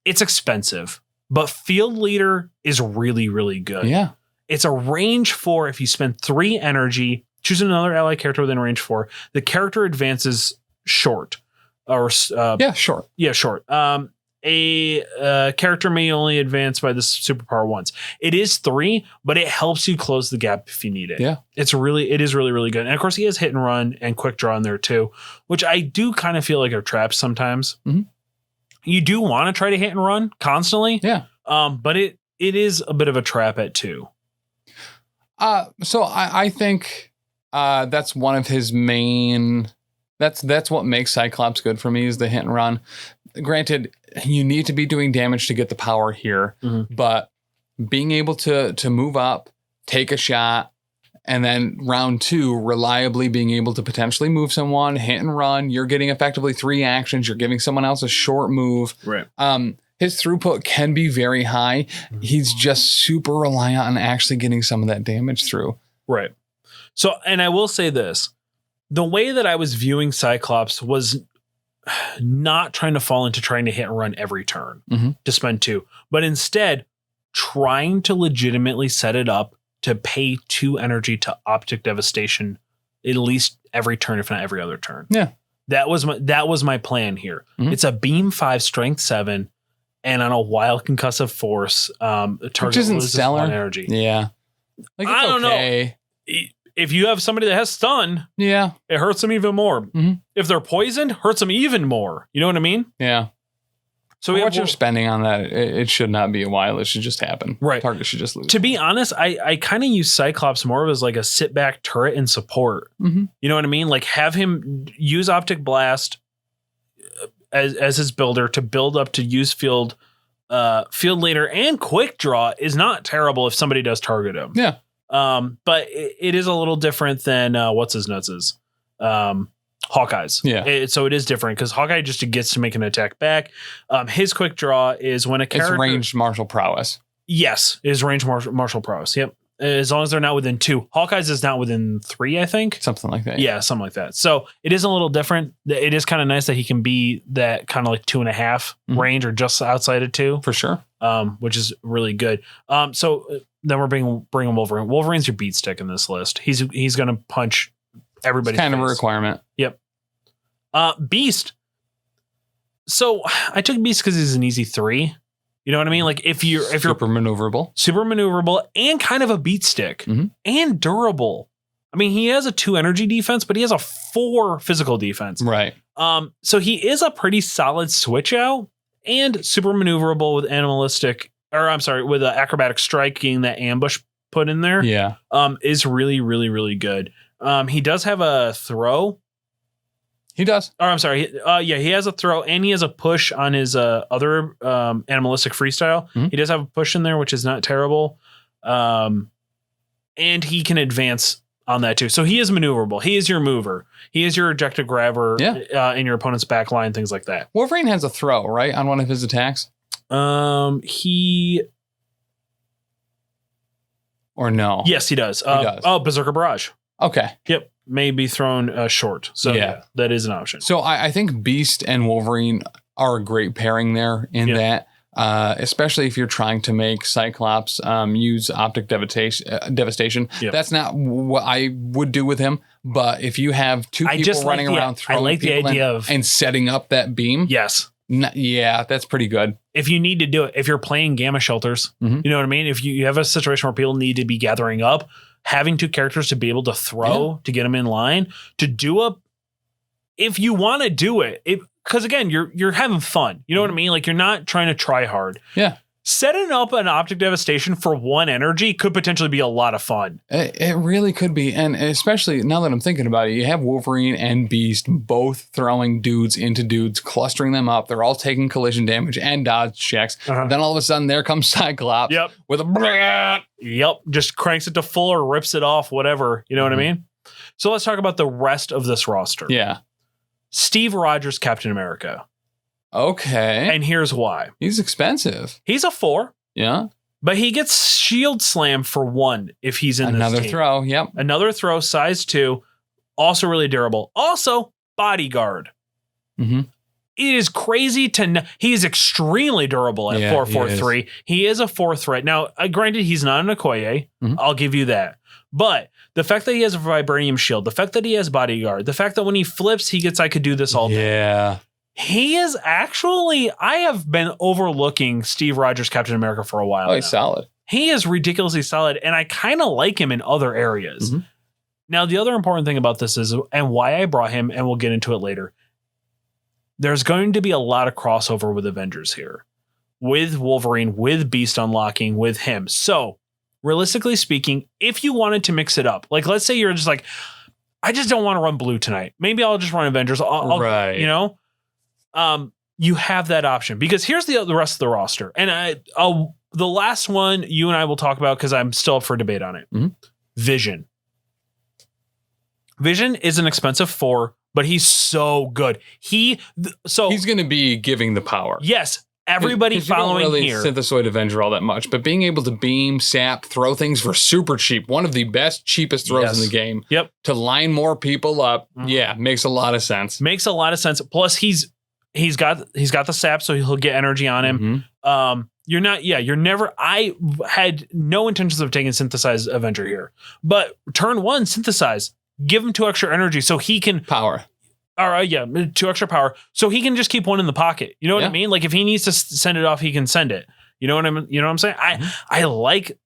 It's expensive, but Field Leader is really, really good. Yeah. It's a range 4 if you spend 3 energy. Choose another ally character within range 4. The character advances short. Short. Yeah, short. A character may only advance by this superpower once. It is 3, but it helps you close the gap if you need it. Yeah. It is really, really good. And of course, he has hit and run and quick draw in there too, which I do kind of feel like are traps sometimes. Mm-hmm. You do want to try to hit and run constantly. Yeah. But it is a bit of a trap at 2. So I think that's one of his main. That's what makes Cyclops good for me is the hit and run. Granted, you need to be doing damage to get the power here, but being able to move up, take a shot, and then round 2, reliably being able to potentially move someone, hit and run. You're getting effectively 3 actions. You're giving someone else a short move. Right. His throughput can be very high. He's just super reliant on actually getting some of that damage through. Right. So, and I will say this, the way that I was viewing Cyclops was not trying to fall into trying to hit and run every turn to spend 2, but instead trying to legitimately set it up to pay 2 energy to Optic Devastation at least every turn, if not every other turn. Yeah. That was my plan here. It's a beam 5, strength 7, and on a wild concussive force, target which isn't loses stellar 1 energy. Yeah. Like, I don't know. If you have somebody that has stun, it hurts them even more. If they're poisoned, hurts them even more. You know what I mean? Yeah. So what you're spending on that, it should not be a while. It should just happen. Right. Target should just lose. To be honest, I kind of use Cyclops more of as like a sit back turret and support. You know what I mean? Like have him use Optic Blast as his builder to build up to use Field Leader, and Quick Draw is not terrible if somebody does target him. Yeah. But it is a little different than what's his nuts Hawkeye's. Yeah. So it is different because Hawkeye just gets to make an attack back. His Quick Draw is when a character... It's ranged martial prowess. Yes, it is ranged martial prowess. Yep. As long as they're not within 2. Hawkeye's is not within 3, I think. Something like that. Yeah, something like that. So it is a little different. It is kind of nice that he can be that kind of like 2.5 range or just outside of 2. For sure. Which is really good. So then we're bringing Wolverine. Wolverine's your beat stick in this list. He's going to punch everybody. Kind of a requirement. Yep. Beast. So I took Beast because he's an easy 3. You know what I mean? Like if you're super maneuverable, and kind of a beat stick and durable. I mean, he has a 2 energy defense, but he has a 4 physical defense. Right. So he is a pretty solid switch out and super maneuverable with acrobatic strike, getting that ambush put in there. Yeah. Is really, really, really good. He does have a throw. He does. Or I'm sorry. He has a throw and he has a push on his other animalistic freestyle. He does have a push in there, which is not terrible. And he can advance on that too. So he is maneuverable. He is your mover. He is your ejector grabber in your opponent's back line, things like that. Wolverine has a throw, right? On one of his attacks? He... Or no? Yes, he does. He does. Oh, Berserker Barrage. Okay. Yep. may be thrown short. So yeah, that is an option. So I think Beast and Wolverine are a great pairing there in that. Especially if you're trying to make Cyclops use optic devastation. Yep. That's not what I would do with him. But if you have two people running around throwing people and setting up that beam. Yes. That's pretty good. If you need to do it, if you're playing gamma shelters, you know what I mean? If you have a situation where people need to be gathering up, having two characters to be able to throw to get them in line, to do if you want to do it, because again, you're having fun. You know what I mean? Like you're not trying to try hard. Yeah. Setting up an optic devastation for one energy could potentially be a lot of fun. It really could be. And especially now that I'm thinking about it, you have Wolverine and Beast both throwing dudes into dudes, clustering them up. They're all taking collision damage and dodge checks. Then all of a sudden there comes Cyclops with a just cranks it to full or rips it off, whatever. You know what I mean? So let's talk about the rest of this roster. Yeah. Steve Rogers, Captain America. Okay. And here's why. He's expensive. He's a 4. Yeah. But he gets shield slam for 1 if he's in another this team. throw. Yep. Another throw, size 2. Also really durable. Also, bodyguard. It is crazy to know. He is extremely durable at 443. He is a 4 threat. Now, granted, he's not an Okoye. I'll give you that. But the fact that he has a vibranium shield, the fact that he has bodyguard, the fact that when he flips, he gets I could do this all day. Yeah. He is actually, I have been overlooking Steve Rogers, Captain America for a while. Oh, he's solid. He is ridiculously solid, and I kind of like him in other areas. Now, the other important thing about this is, and why I brought him, and we'll get into it later, there's going to be a lot of crossover with Avengers here. With Wolverine, with Beast unlocking, with him. So, realistically speaking, if you wanted to mix it up, like let's say you're just like, I just don't want to run blue tonight. Maybe I'll just run Avengers. Right. You know? You have that option because here's the rest of the roster. And the last one you and I will talk about because I'm still up for debate on it. Vision. Vision is an expensive 4, but he's so good. He's going to be giving the power. Yes. Everybody following you don't really here. Synthesoid Avenger all that much, but being able to beam, sap, throw things for super cheap, one of the best, cheapest throws in the game. Yep. To line more people up. Makes a lot of sense. Makes a lot of sense. Plus he's got the sap, so he'll get energy on him. I had no intentions of taking Synthesize Avenger here, but turn 1, Synthesize, give him 2 extra energy so he can power. All right, 2 extra power, so he can just keep 1 in the pocket. You know what I mean? Like if he needs to send it off, he can send it. You know what I'm saying? I like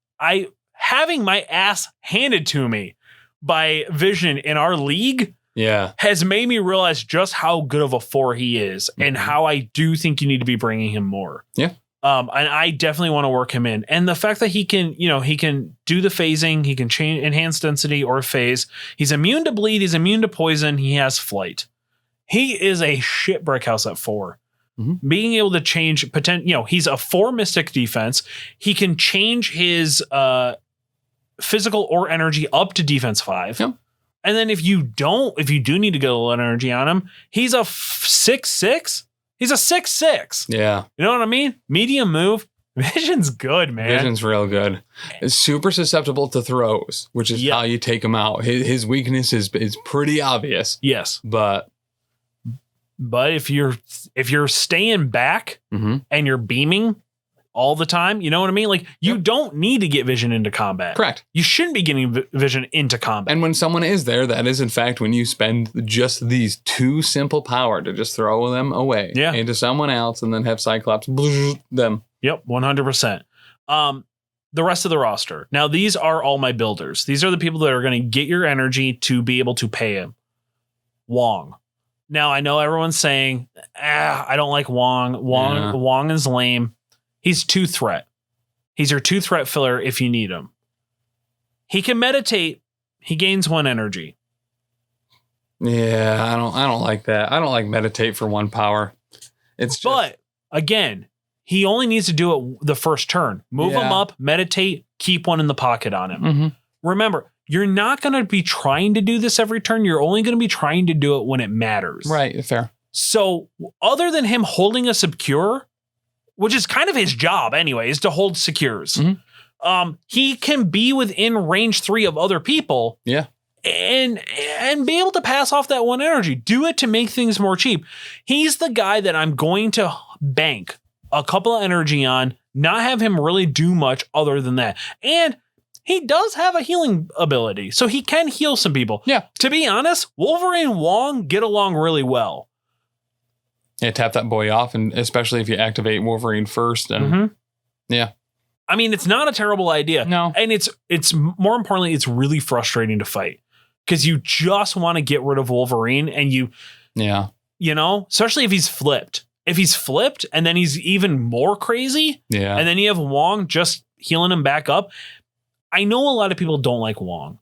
having my ass handed to me by Vision in our league. Has made me realize just how good of a 4 he is, and how I do think you need to be bringing him more. And I definitely want to work him in. And the fact that he can do the phasing, he can change enhance density or phase. He's immune to bleed. He's immune to poison. He has flight. He is a shit brick house at 4. Being able to change he's a 4 mystic defense. He can change his physical or energy up to defense 5. And then if you do need to get a little energy on him, he's a 6'6". He's a 6'6". Yeah. You know what I mean? Medium move. Vision's good, man. Vision's real good. It's super susceptible to throws, which is how you take him out. His weakness is pretty obvious. Yes. But if you're staying back and you're beaming all the time, you know what I mean? Like you don't need to get Vision into combat. Correct. You shouldn't be getting Vision into combat. And when someone is there, that is in fact when you spend just these 2 simple power to just throw them away into someone else and then have Cyclops them. Yep, 100%. The rest of the roster. Now these are all my builders. These are the people that are going to get your energy to be able to pay him. Wong. Now I know everyone's saying, I don't like Wong. Wong is lame. He's 2 threat. He's your 2 threat filler if you need him. He can meditate. He gains 1 energy. Yeah, I don't like that. I don't like meditate for 1 power. But again, he only needs to do it the first turn. Move him up, meditate, keep 1 in the pocket on him. Remember, you're not going to be trying to do this every turn. You're only going to be trying to do it when it matters. Right, fair. So other than him holding a secure, which is kind of his job anyway, is to hold secures. He can be within range 3 of other people. and be able to pass off that one energy. Do it to make things more cheap. He's the guy that I'm going to bank a couple of energy on, not have him really do much other than that. And he does have a healing ability, so he can heal some people. Yeah. To be honest, Wolverine and Wong get along really well. Yeah, tap that boy off, and especially if you activate Wolverine first. And yeah. I mean, it's not a terrible idea. No. And it's more importantly, it's really frustrating to fight because you just want to get rid of Wolverine and you know, especially if he's flipped. If he's flipped and then he's even more crazy. Yeah. And then you have Wong just healing him back up. I know a lot of people don't like Wong.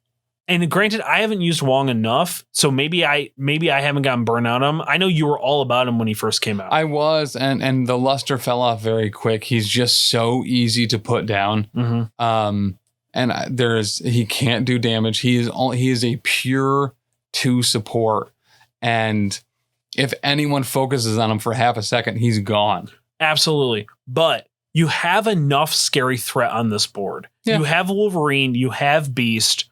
And granted, I haven't used Wong enough, so maybe I haven't gotten burned out on him. I know you were all about him when he first came out. I was, and the luster fell off very quick. He's just so easy to put down. And he can't do damage. He is a pure 2 support, and if anyone focuses on him for half a second, he's gone. Absolutely, but you have enough scary threat on this board. Yeah. You have Wolverine, you have Beast.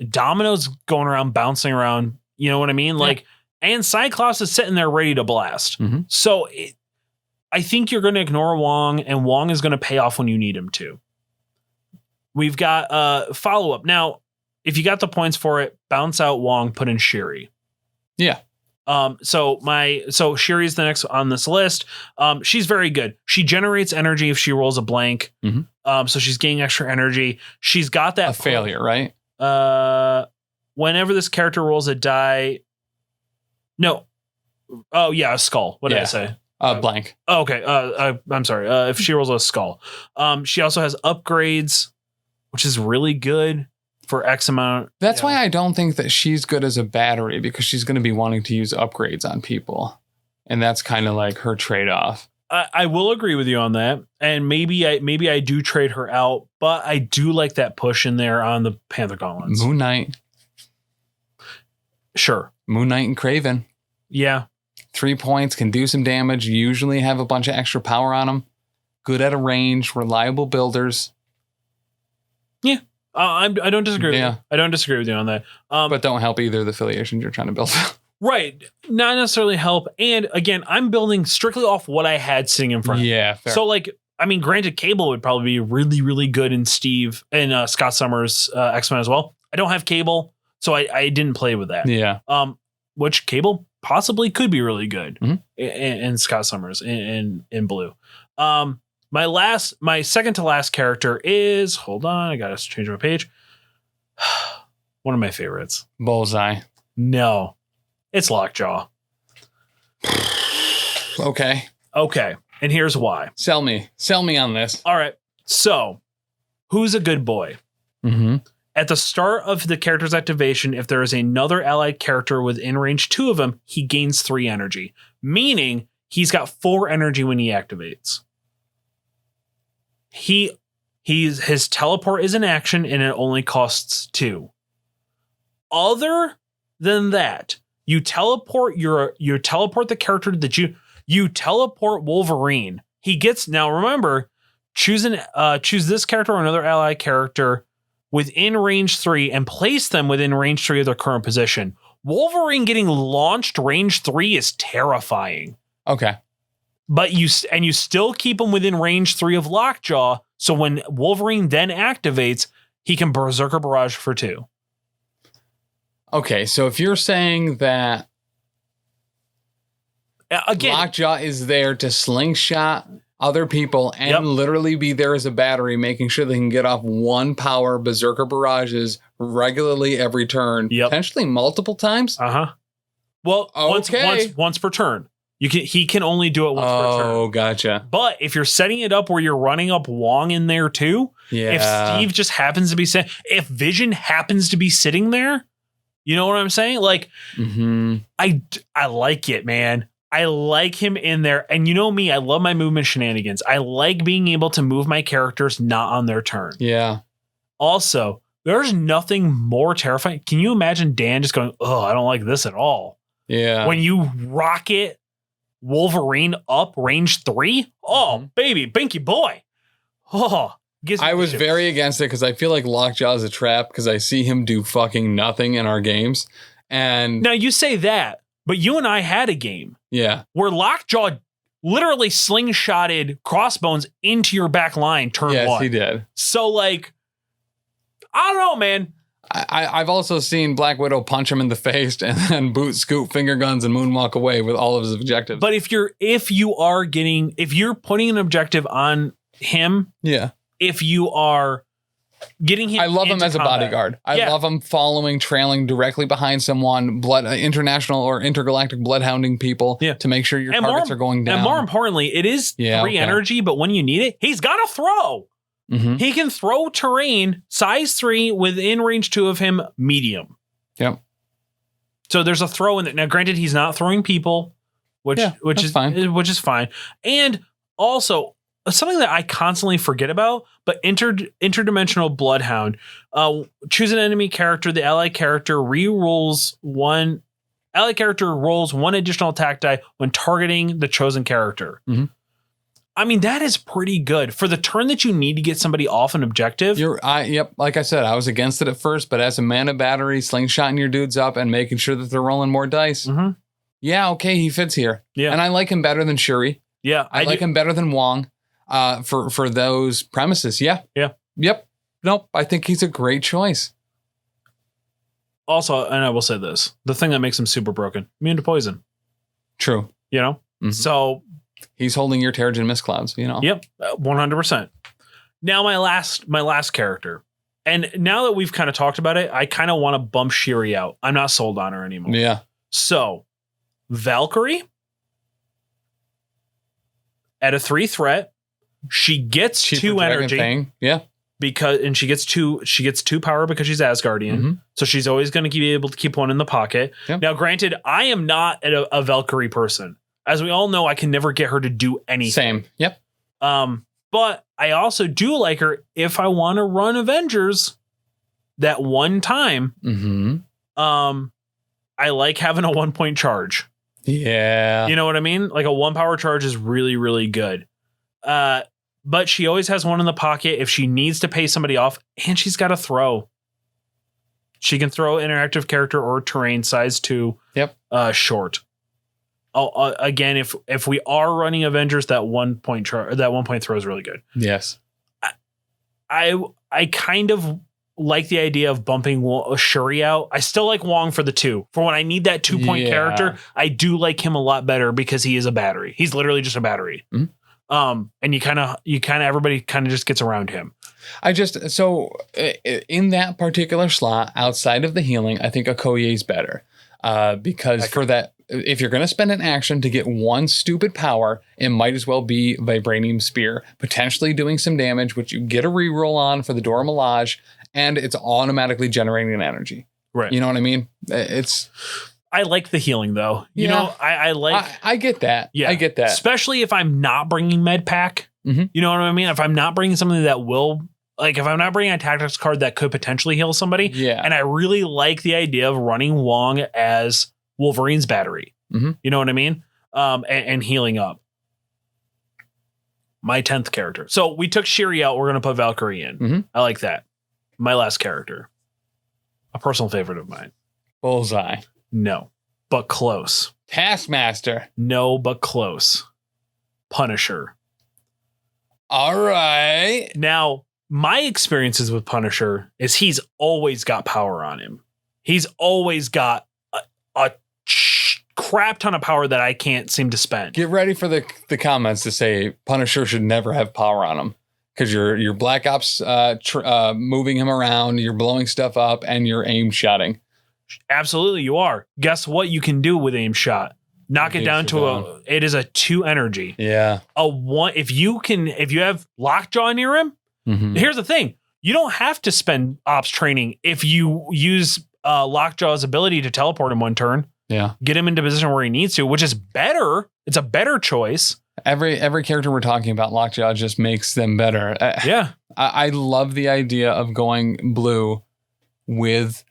Domino's going around, bouncing around. You know what I mean? Like, and Cyclops is sitting there ready to blast. So I think you're going to ignore Wong, and Wong is going to pay off when you need him to. We've got follow-up. Now, if you got the points for it, bounce out Wong, put in Shiri. Yeah. So Shiri's the next on this list. She's very good. She generates energy if she rolls a blank. So she's gaining extra energy. She's got that failure, right? Whenever this character rolls a die. No. Oh yeah, a skull. What did I say? Blank. Oh, okay. I'm sorry. If she rolls a skull. She also has upgrades, which is really good for X amount. That's why I don't think that she's good as a battery, because she's going to be wanting to use upgrades on people. And that's kind of like her trade-off. I will agree with you on that. And maybe I do trade her out, but I do like that push in there on the Panther Gauntlets. Moon Knight. Sure. Moon Knight and Kraven. Yeah. 3 points, can do some damage, usually have a bunch of extra power on them. Good at a range, reliable builders. Yeah. I don't disagree with you. I don't disagree with you on that. But don't help either the affiliations you're trying to build. Right. Not necessarily help. And again, I'm building strictly off what I had sitting in front of me. Yeah. Fair. So like, I mean, granted, Cable would probably be really, really good in Scott Summers' X-Men as well. I don't have Cable, so I didn't play with that. Yeah. Which Cable possibly could be really good in Scott Summers in Blue. My second to last character is, hold on, I gotta change my page. One of my favorites. Bullseye. No, it's Lockjaw. Okay. And here's why. Sell me on this. All right. So who's a good boy? At the start of the character's activation, if there is another allied character within range 2 of him, he gains 3 energy, meaning he's got 4 energy when he activates. His teleport is an action and it only costs 2. Other than that, you teleport the character that you teleport Wolverine. He gets, now remember, choose this character or another allied character within range 3 and place them within range 3 of their current position. Wolverine getting launched range 3 is terrifying. Okay. But you still keep him within range 3 of Lockjaw, so when Wolverine then activates, he can Berserker Barrage for 2. Okay, so if you're saying that again, Lockjaw is there to slingshot other people and literally be there as a battery, making sure they can get off 1 power Berserker Barrages regularly every turn, potentially multiple times. Well, once per turn. He can only do it once per turn. Oh, gotcha. But if you're setting it up where you're running up Wong in there too, if Steve just happens to be if Vision happens to be sitting there, you know what I'm saying? Like, I like it, man. I like him in there. And you know me, I love my movement shenanigans. I like being able to move my characters not on their turn. Yeah. Also, there's nothing more terrifying. Can you imagine Dan just going, oh, I don't like this at all? Yeah. When you rocket Wolverine up range 3? Oh, baby, binky boy. Oh, I was very against it because I feel like Lockjaw is a trap because I see him do fucking nothing in our games. And now you say that, but you and I had a game where Lockjaw literally slingshotted Crossbones into your back line turn 1. Yes, he did. So like, I don't know, man. I've also seen Black Widow punch him in the face and then boot, scoop, finger guns, and moonwalk away with all of his objectives. But if you're putting an objective on him, if you are getting him, I love him as a bodyguard. I love him following, trailing directly behind someone, international or intergalactic bloodhounding people to make sure your targets are going down. And more importantly, it is 3 energy, but when you need it, he's got to throw. Mm-hmm. He can throw terrain, size 3, within range 2 of him, medium. Yep. So there's a throw in there. Now, granted, he's not throwing people, which is fine. And also, something that I constantly forget about, but interdimensional Bloodhound. Choose an enemy character. The allied character rolls one additional attack die when targeting the chosen character. Mm-hmm. I mean, that is pretty good for the turn that you need to get somebody off an objective. Like I said, I was against it at first, but as a mana battery, slingshotting your dudes up and making sure that they're rolling more dice. Mm-hmm. Yeah, okay, he fits here. Yeah, and I like him better than Shuri. Yeah, I like him better than Wong. For those premises. Yeah. Yep. Nope. I think he's a great choice. Also, and I will say this, the thing that makes him super broken, immune to poison. True. You know? Mm-hmm. So he's holding your Terrigen Mist Clouds, you know? Yep. 100%. Now my last character. And now that we've kind of talked about it, I kind of want to bump Shuri out. I'm not sold on her anymore. Yeah. So Valkyrie at a 3 threat. She gets 2 energy. Thing. Yeah. And she gets 2 power because she's Asgardian. Mm-hmm. So she's always going to be able to keep one in the pocket. Yep. Now, granted, I am not a Valkyrie person. As we all know, I can never get her to do anything. Same. Yep. But I also do like her if I want to run Avengers that one time. Mm-hmm. I like having a 1-point charge. Yeah. You know what I mean? Like a 1 power charge is really, really good. But she always has one in the pocket if she needs to pay somebody off, and she's got to throw. She can throw interactive character or terrain size 2. Yep. Short. Again, if we are running Avengers, that 1-point throw is really good. Yes. I kind of like the idea of bumping Shuri out. I still like Wong for the 2. For when I need that 2-point character, I do like him a lot better because he is a battery. He's literally just a battery. Mm-hmm. And everybody kind of just gets around him. In that particular slot, outside of the healing, I think Okoye's better. Because for that, if you're going to spend an action to get 1 stupid power, it might as well be Vibranium Spear, potentially doing some damage, which you get a reroll on for the Dora Milaje, and it's automatically generating an energy. Right. You know what I mean? I like the healing though. You know, I get that. Yeah. I get that. Especially if I'm not bringing med pack. Mm-hmm. You know what I mean? If I'm not bringing something that will, like if I'm not bringing a tactics card that could potentially heal somebody. Yeah. And I really like the idea of running Wong as Wolverine's battery. Mm-hmm. You know what I mean? And healing up. My 10th character. So we took Shuri out. We're going to put Valkyrie in. Mm-hmm. I like that. My last character. A personal favorite of mine. Bullseye. No, but close. Taskmaster. No, but close. Punisher. All right. Now, my experiences with Punisher is he's always got power on him. He's always got a crap ton of power that I can't seem to spend. Get ready for the comments to say Punisher should never have power on him. Because you're Black Ops moving him around, you're blowing stuff up, and you're aim shotting. Absolutely, you are. Guess what you can do with aim shot? Knock it down to it is a 2 energy. Yeah. A 1 if you have Lockjaw near him. Mm-hmm. Here's the thing: you don't have to spend ops training if you use Lockjaw's ability to teleport him 1 turn. Yeah. Get him into position where he needs to, which is better. It's a better choice. Every character we're talking about, Lockjaw just makes them better. Yeah. I love the idea of going blue with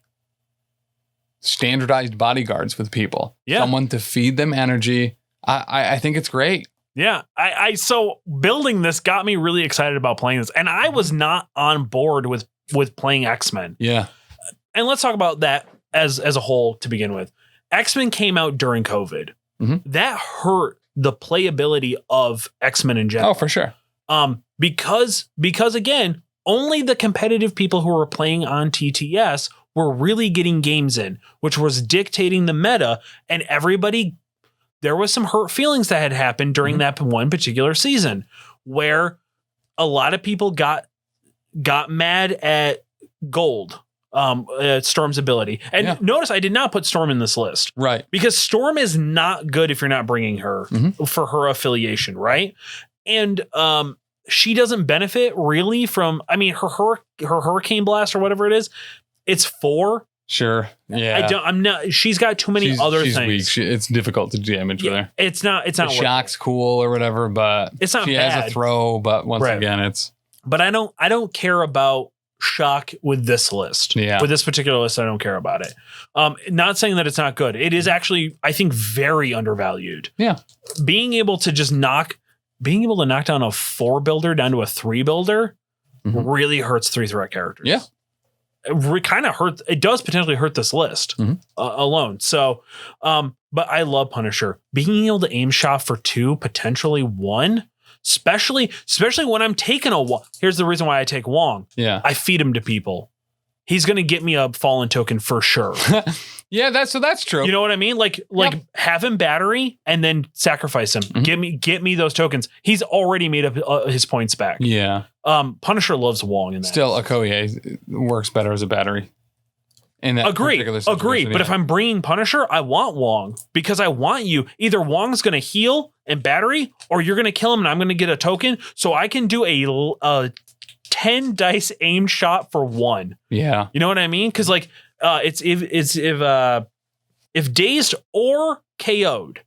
standardized bodyguards with people. Yeah. Someone to feed them energy. I think it's great. Yeah. So building this got me really excited about playing this. And I was not on board with playing X-Men. Yeah. And let's talk about that as a whole to begin with. X-Men came out during COVID. That hurt the playability of X-Men in general. Oh, for sure. Because again, only the competitive people who were playing on TTS were really getting games in, which was dictating the meta, and there was some hurt feelings that had happened during that one particular season where a lot of people got mad at Gold, Storm's ability. And notice I did not put Storm in this list. Right. Because Storm is not good if you're not bringing her for her affiliation, right? And she doesn't benefit really from, I mean, her Hurricane Blast or whatever it is, it's 4. Sure. Yeah. She's got too many other things. She's weak. It's difficult to damage with her. It's not the shock's cool or whatever, but it's not she bad. has a throw, but once again, it's. But I don't care about shock with this list. Yeah. With this particular list, I don't care about it. Not saying that it's not good. It is actually, I think, very undervalued. Yeah. Being able to knock down a 4 builder down to a 3 builder really hurts 3 threat characters. Yeah. It kind of hurts. It does potentially hurt this list alone. So, but I love Punisher. Being able to aim shot for 2, potentially 1, especially when I'm taking a Wong. Here's the reason why I take Wong. Yeah. I feed him to people. He's going to get me a fallen token for sure. Yeah, that's true. You know what I mean? Like have him battery and then sacrifice him. Get me those tokens. He's already made up his points back. Yeah. Punisher loves Wong in that. Still, Okoye works better as a battery. In that particular situation. Agree. But if I'm bringing Punisher, I want Wong because I want you. Either Wong's going to heal and battery, or you're going to kill him and I'm going to get a token, so I can do a 10 dice aim shot for 1. Yeah. You know what I mean? Because like it's if dazed or KO'd,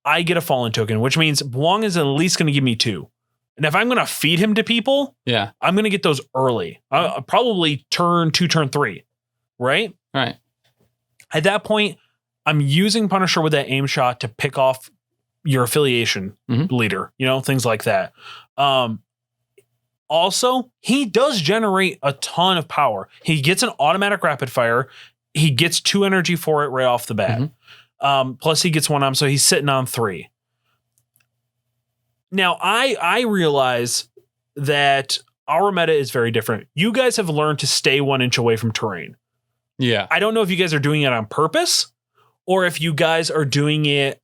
I get a fallen token, which means Wong is at least going to give me 2. And if I'm going to feed him to people, I'm going to get those early. Probably turn 2, turn 3, right? Right. At that point, I'm using Punisher with that aim shot to pick off your affiliation leader, things like that. Also, he does generate a ton of power. He gets an automatic rapid fire. He gets 2 energy for it right off the bat. Plus he gets 1 so he's sitting on 3. Now, I realize that our meta is very different. You guys have learned to stay 1 inch away from terrain. Yeah. I don't know if you guys are doing it on purpose or if you guys are doing it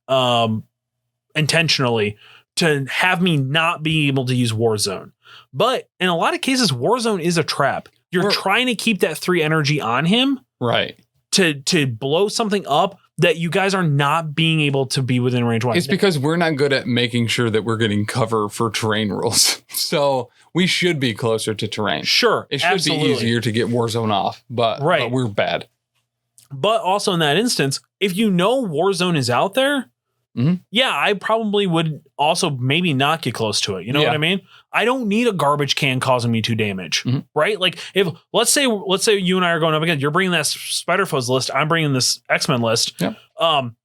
intentionally to have me not be able to use Warzone. But in a lot of cases, Warzone is a trap. You're trying to keep that 3 energy on him. Right. To blow something up that you guys are not being able to be within range 1. It's because we're not good at making sure that we're getting cover for terrain rules. So we should be closer to terrain. Sure. It should be easier to get Warzone off, but we're bad. But also in that instance, if you know Warzone is out there, I probably would also maybe not get close to it. You know what I mean? I don't need a garbage can causing me 2 damage, right? Like if let's say you and I are going up again, you're bringing that Spider-Foes list, I'm bringing this X-Men list, and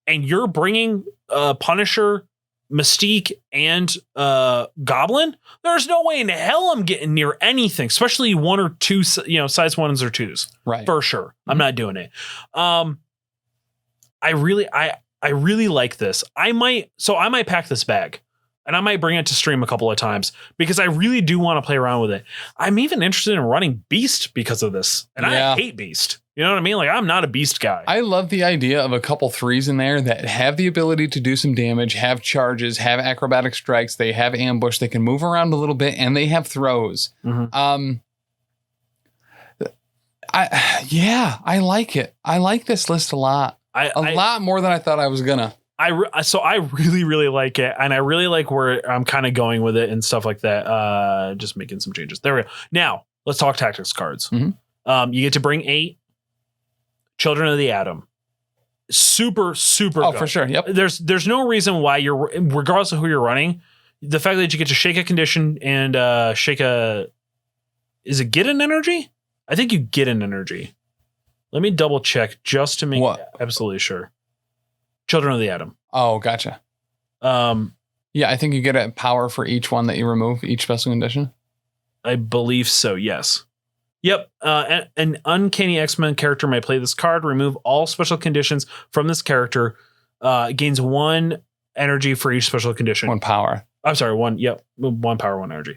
you're bringing Punisher, Mystique, and Goblin. There's no way in hell I'm getting near anything, especially 1 or 2, size 1s or 2s, right? For sure, I'm not doing it. I really like this. I might pack this bag and I might bring it to stream a couple of times because I really do want to play around with it. I'm even interested in running Beast because of this. And I hate Beast. You know what I mean? Like I'm not a Beast guy. I love the idea of a couple 3s in there that have the ability to do some damage, have charges, have acrobatic strikes. They have ambush. They can move around a little bit and they have throws. I like it. I like this list a lot. A lot more than I thought I was gonna. So I really, really like it. And I really like where I'm kind of going with it and stuff like that. Just making some changes. There we go. Now let's talk tactics cards. You get to bring 8 Children of the Atom. Super, super good. For sure. Yep. There's no reason why regardless of who you're running, the fact that you get to shake a condition and is it get an energy? I think you get an energy. Let me double check just to make absolutely sure. Children of the Atom. Oh, gotcha. Yeah, I think you get a power for each one that you remove, each special condition. I believe so, yes. Yep. An uncanny X-Men character may play this card, remove all special conditions from this character, gains 1 energy for each special condition. 1 power. I'm sorry, 1 power, 1 energy.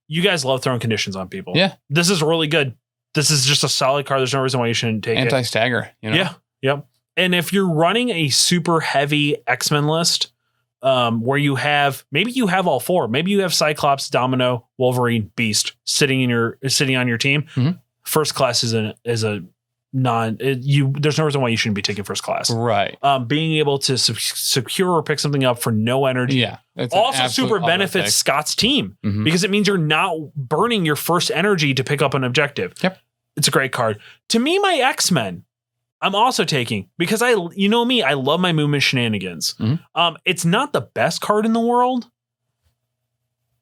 You guys love throwing conditions on people. Yeah. This is really good. This is just a solid card. There's no reason why you shouldn't take it. Anti-stagger, you know? Yeah. Yep. And if you're running a super heavy X-Men list, where you have all 4, maybe you have Cyclops, Domino, Wolverine, Beast sitting on your team. Mm-hmm. First class is a non. There's no reason why you shouldn't be taking first class. Right. Being able to secure or pick something up for no energy. Yeah. Also super benefits Scott's team because it means you're not burning your first energy to pick up an objective. Yep. It's a great card. To me, my X-Men, I'm also taking because I love my movement shenanigans. It's not the best card in the world,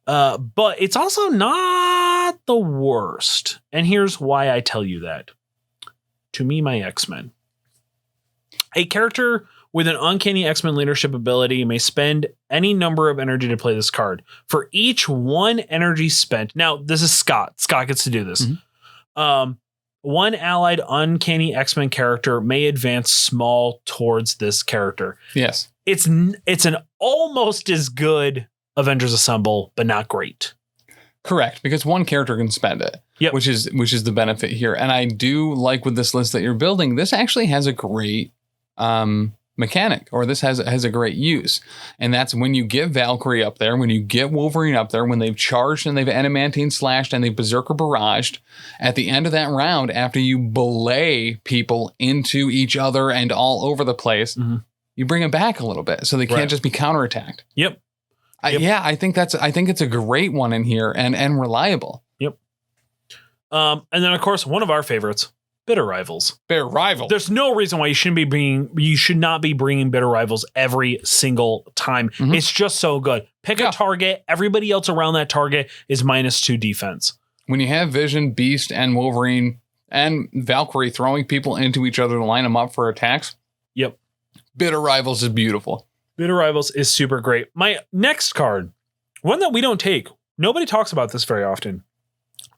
but it's also not the worst. And here's why I tell you that. To me, my X-Men, a character with an uncanny X-Men leadership ability may spend any number of energy to play this card. For each 1 energy spent, now this is Scott. Scott gets to do this. 1 allied uncanny X-Men character may advance small towards this character. Yes. It's an almost as good Avengers Assemble, but not great. Correct, because 1 character can spend it. Yep. Which is the benefit here. And I do like with this list that you're building, this actually has a great mechanic, or this has a great use. And that's when you get Valkyrie up there, when you get Wolverine up there, when they've charged and they've adamantine slashed and they've berserker barraged, at the end of that round, after you belay people into each other and all over the place, you bring them back a little bit so they can't just be counterattacked. Yep. I think it's a great one in here and reliable. Yep. And then of course, one of our favorites, Bitter Rivals. Bitter Rivals. There's no reason why you should not be bringing Bitter Rivals every single time. It's just so good. Pick a target. Everybody else around that target is -2 defense. When you have Vision, Beast, and Wolverine and Valkyrie throwing people into each other to line them up for attacks. Yep. Bitter Rivals is beautiful. Bitter Rivals is super great. My next card, one that we don't take. Nobody talks about this very often.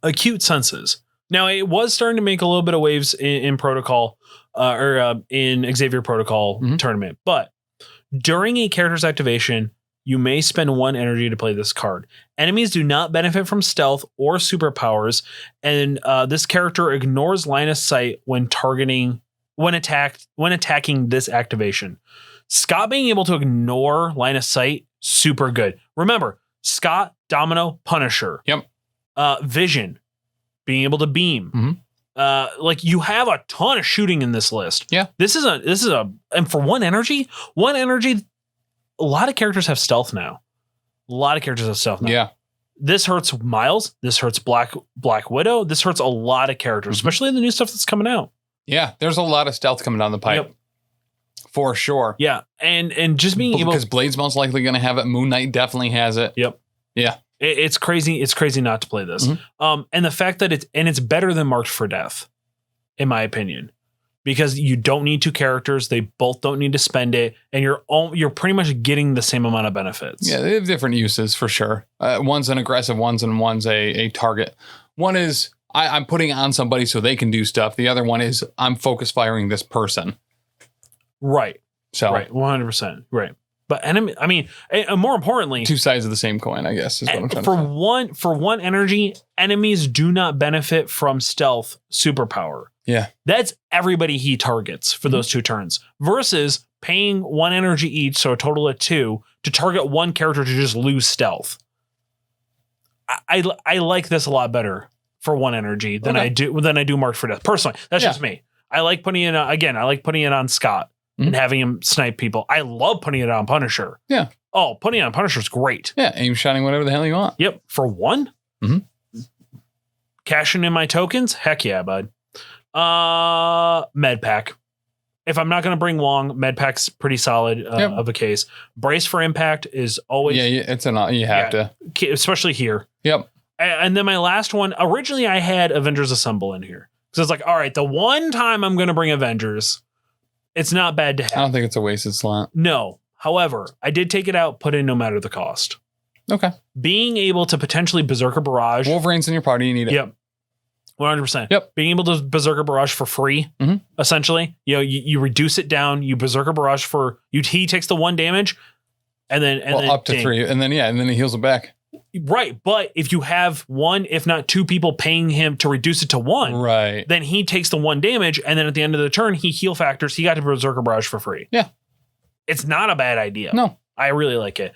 Acute Senses. Now, it was starting to make a little bit of waves in Protocol or in Xavier Protocol tournament. But during a character's activation, you may spend 1 energy to play this card. Enemies do not benefit from stealth or superpowers. And this character ignores line of sight when attacking this activation. Scott being able to ignore line of sight, super good. Remember, Scott, Domino, Punisher. Yep. Vision, being able to beam. Like you have a ton of shooting in this list. Yeah. This is and for 1 energy, a lot of characters have stealth now. Yeah. This hurts Miles. This hurts Black Widow. This hurts a lot of characters, especially the new stuff that's coming out. Yeah. There's a lot of stealth coming down the pipe. Yep. For sure. Yeah. And just being able, because Blade's most likely going to have it. Moon Knight definitely has it. Yep. Yeah. It's crazy. It's crazy not to play this. And the fact that it's better than Marked for Death, in my opinion, because you don't need 2 characters. They both don't need to spend it. And you're pretty much getting the same amount of benefits. Yeah. They have different uses for sure. One's an aggressive, one's a target. One is I'm putting on somebody so they can do stuff. The other one is I'm focus firing this person. Right. So right. 100%. Right. But enemy, I mean, and more importantly, 2 sides of the same coin, I guess, is what I'm trying to say. For one energy, enemies do not benefit from stealth superpower. Yeah. That's everybody he targets for those 2 turns versus paying 1 energy each. So a total of 2 to target 1 character to just lose stealth. I like this a lot better for 1 energy than I do Marked for Death. Personally, that's just me. I like putting it on, again, I like putting it on Scott. And having him snipe people. I love putting it on Punisher. Yeah. Oh, putting it on Punisher is great. Yeah, aim shotting whatever the hell you want. Yep. For 1? Cashing in my tokens? Heck yeah, bud. Med Pack. If I'm not going to bring Wong, Med Pack's pretty solid of a case. Brace for Impact is always... Yeah, you have to. Especially here. Yep. And then my last one, originally I had Avengers Assemble in here. Because it's like, all right, the one time I'm going to bring Avengers... It's not bad to have. I don't think it's a wasted slot. No. However, I did take it out, put in no matter the cost. Okay. Being able to potentially Berserker Barrage. Wolverine's in your party. You need it. Yep. 100%. Yep. Being able to Berserker Barrage for free, essentially. You reduce it down, you Berserker Barrage he takes the 1 damage, and then up to 3. And then he heals it back. Right. But if you have 1, if not 2 people paying him to reduce it to 1, right, then he takes the 1 damage, and then at the end of the turn, he heal factors. He got to Berserker Barrage for free. Yeah. It's not a bad idea. No. I really like it.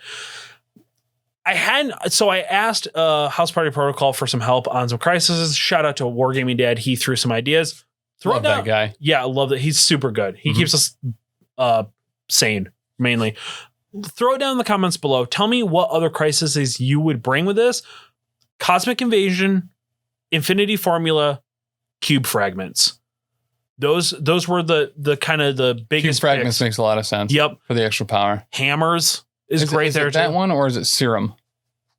I asked House Party Protocol for some help on some crises. Shout out to Wargaming Dad. He threw some ideas. Love that guy. Yeah, I love that. He's super good. He keeps us sane, mainly. Throw it down in the comments below. Tell me what other crises you would bring with this. Cosmic Invasion, Infinity Formula, Cube Fragments. Those were the kind of the biggest. Cube Fragments picks. makes a lot of sense. Yep. For the extra power. Hammers is great is there it too. That one, or is it Serum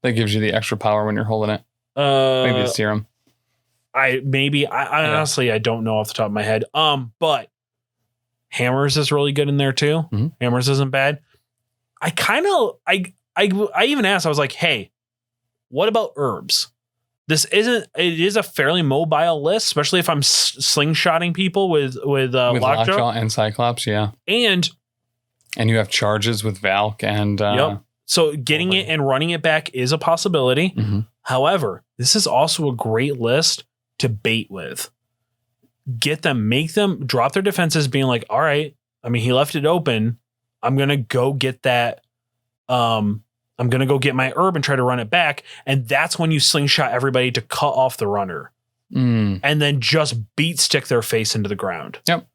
that gives you the extra power when you're holding it? Maybe it's Serum. I honestly I don't know off the top of my head. But Hammers is really good in there too. Mm-hmm. Hammers isn't bad. I even asked, I was like, hey, what about herbs? It is a fairly mobile list, especially if I'm slingshotting people with Lockjaw and Cyclops. Yeah. And you have charges with Valk and, so getting it and running it back is a possibility. Mm-hmm. However, this is also a great list to bait with. Make them drop their defenses, being like, all right, I mean, he left it open. I'm going to go get that. I'm going to go get my herb and try to run it back. And that's when you slingshot everybody to cut off the runner and then just beat stick their face into the ground. Yep.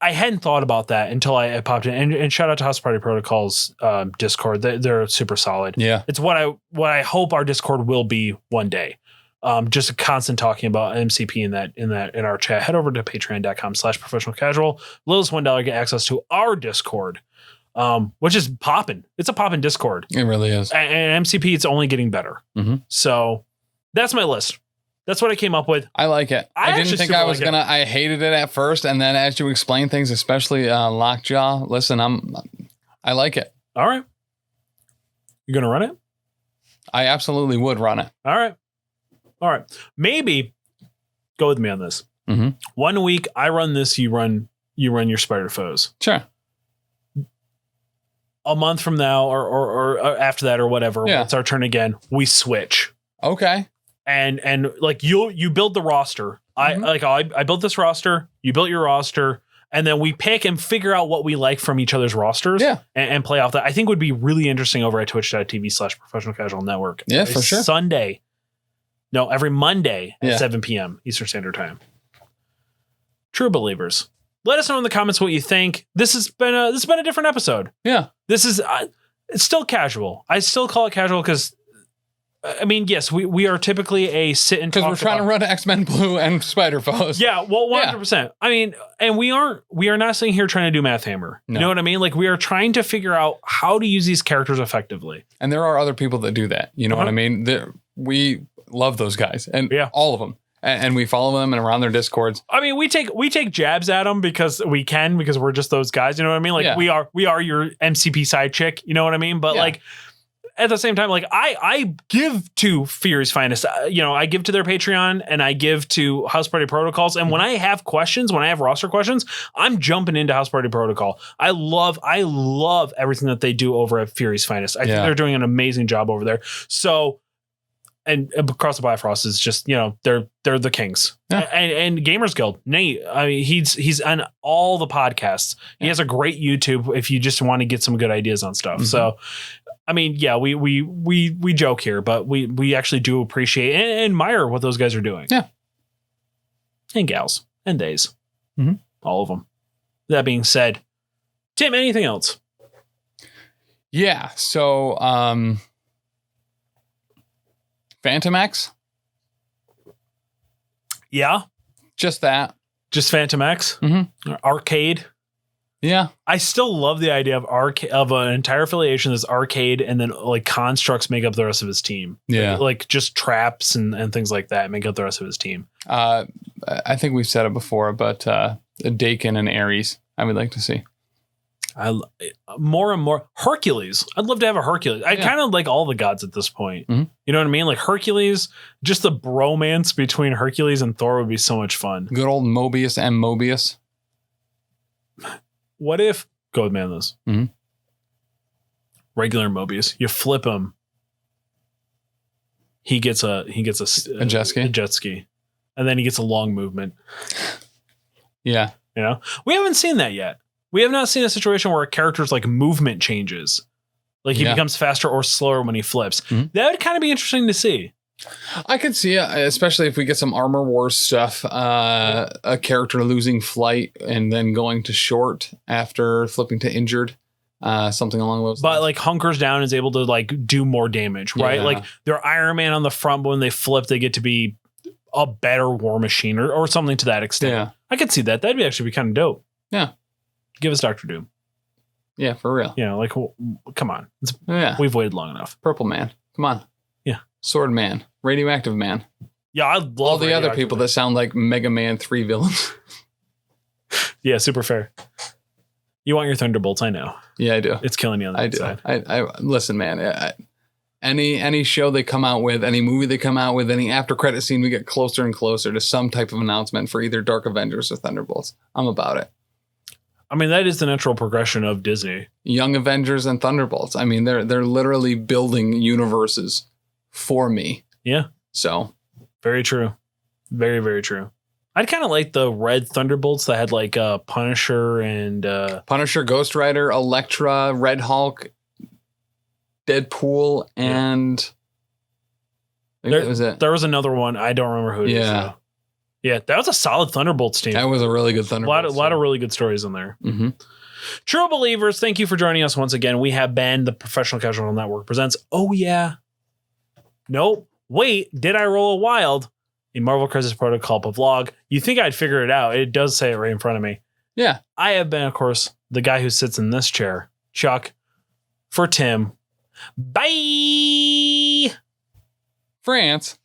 I hadn't thought about that until I popped in and shout out to House Party Protocol's Discord. They're super solid. Yeah. It's what I hope our Discord will be one day. Just a constant talking about MCP in our chat. Head over to patreon.com/professionalcasual. Little as $1 get access to our Discord, which is popping. It's a popping Discord. It really is. And MCP, it's only getting better. Mm-hmm. So that's my list. That's what I came up with. I like it. I didn't think I was I hated it at first, and then as you explain things, especially Lockjaw, listen, I like it. All right. You gonna run it? I absolutely would run it. All right. Maybe go with me on this. Mm-hmm. 1 week I run this, you run your spider foes. Sure. A month from now or after that or whatever, it's our turn again. We switch. Okay. And like you build the roster. I built this roster, you built your roster, and then we pick and figure out what we like from each other's rosters and play off that. I think would be really interesting over at twitch.tv/professional casual network. Yeah, for sure. Every Monday at 7 p.m. Eastern Standard Time. True believers. Let us know in the comments what you think. This has been a different episode. Yeah. This is it's still casual. I still call it casual because I mean, yes, we are typically a sit and talk. Because we're trying to run X-Men Blue and Spider Foes. Yeah, well, 100%. I mean, and we are not sitting here trying to do Math Hammer. No. You know what I mean? Like, we are trying to figure out how to use these characters effectively. And there are other people that do that. You know what I mean? We love those guys, and all of them. And we follow them and around their Discords. I mean, we take jabs at them because we're just those guys. You know what I mean? Like we are your MCP side chick. You know what I mean? But like at the same time, like I give to Fury's Finest. I give to their Patreon and I give to House Party Protocols. And when I have questions, when I have roster questions, I'm jumping into House Party Protocol. I love everything that they do over at Fury's Finest. I think they're doing an amazing job over there. So. And Across the Bifrost is just, they're the kings. Yeah. And Gamers Guild, Nate, I mean, he's on all the podcasts. He has a great YouTube if you just want to get some good ideas on stuff. Mm-hmm. So, I mean, we joke here, but we actually do appreciate and admire what those guys are doing. Yeah. And gals and days. Mm-hmm. All of them. That being said, Tim, anything else? Yeah. So, Phantom X? Yeah. Just that. Just Phantom X? Mm-hmm. Arcade? Yeah. I still love the idea of an entire affiliation that's arcade and then like constructs make up the rest of his team. Yeah. Like just traps and things like that make up the rest of his team. I think we've said it before, but Dakin and Ares, I would like to see. More and more Hercules. I'd love to have a Hercules. I kind of like all the gods at this point. Mhm. You know what I mean? Like Hercules, just the bromance between Hercules and Thor would be so much fun. Good old Mobius and Mobius. What if go with man this? Mhm. Regular Mobius. You flip him. He gets a jet ski? A jet ski. And then he gets a long movement. Yeah. You know? We haven't seen that yet. We have not seen a situation where a character's like movement changes. Like he becomes faster or slower when he flips. Mhm. That would kind of be interesting to see. I could see it, especially if we get some Armor Wars stuff. A character losing flight and then going to short after flipping to injured. Something along those lines. But like hunkers down is able to like do more damage, right? Yeah. Like they're Iron Man on the front, but when they flip, they get to be a better War Machine or something to that extent. Yeah. I could see that. That'd be actually be kind of dope. Yeah. Give us Dr. Doom. Yeah, for real. You know, like, come on. Yeah. We've waited long enough. Purple Man. Come on. Yeah. Sword Man. Radioactive Man. Yeah, I love all the other Radioactive people Man. that sound like Mega Man 3 villains. Yeah, super fair. You want your Thunderbolts, I know. Yeah, I do. It's killing you on the I inside. do. I listen, man. Any show they come out with, any movie they come out with, any after credit scene, we get closer and closer to some type of announcement for either Dark Avengers or Thunderbolts. I'm about it. I mean, that is the natural progression of Disney. Young Avengers and Thunderbolts. I mean, they're literally building universes for me. Yeah. So very true. Very, very true. I'd kind of like the red Thunderbolts that had like Punisher and Punisher, Ghost Rider, Elektra, Red Hulk, Deadpool, and I think that was it. There was another one. I don't remember who it is. Though. Yeah, that was a solid Thunderbolts team. That was a really good Thunderbolts. A lot of really good stories in there. Mm-hmm. True believers, thank you for joining us once again. We have been the Professional Casual Network presents. Oh yeah. Nope. Wait, did I roll a wild? A Marvel Crisis Protocol vlog. You think I'd figure it out? It does say it right in front of me. Yeah. I have been, of course, the guy who sits in this chair, Chuck. For Tim. Bye. France.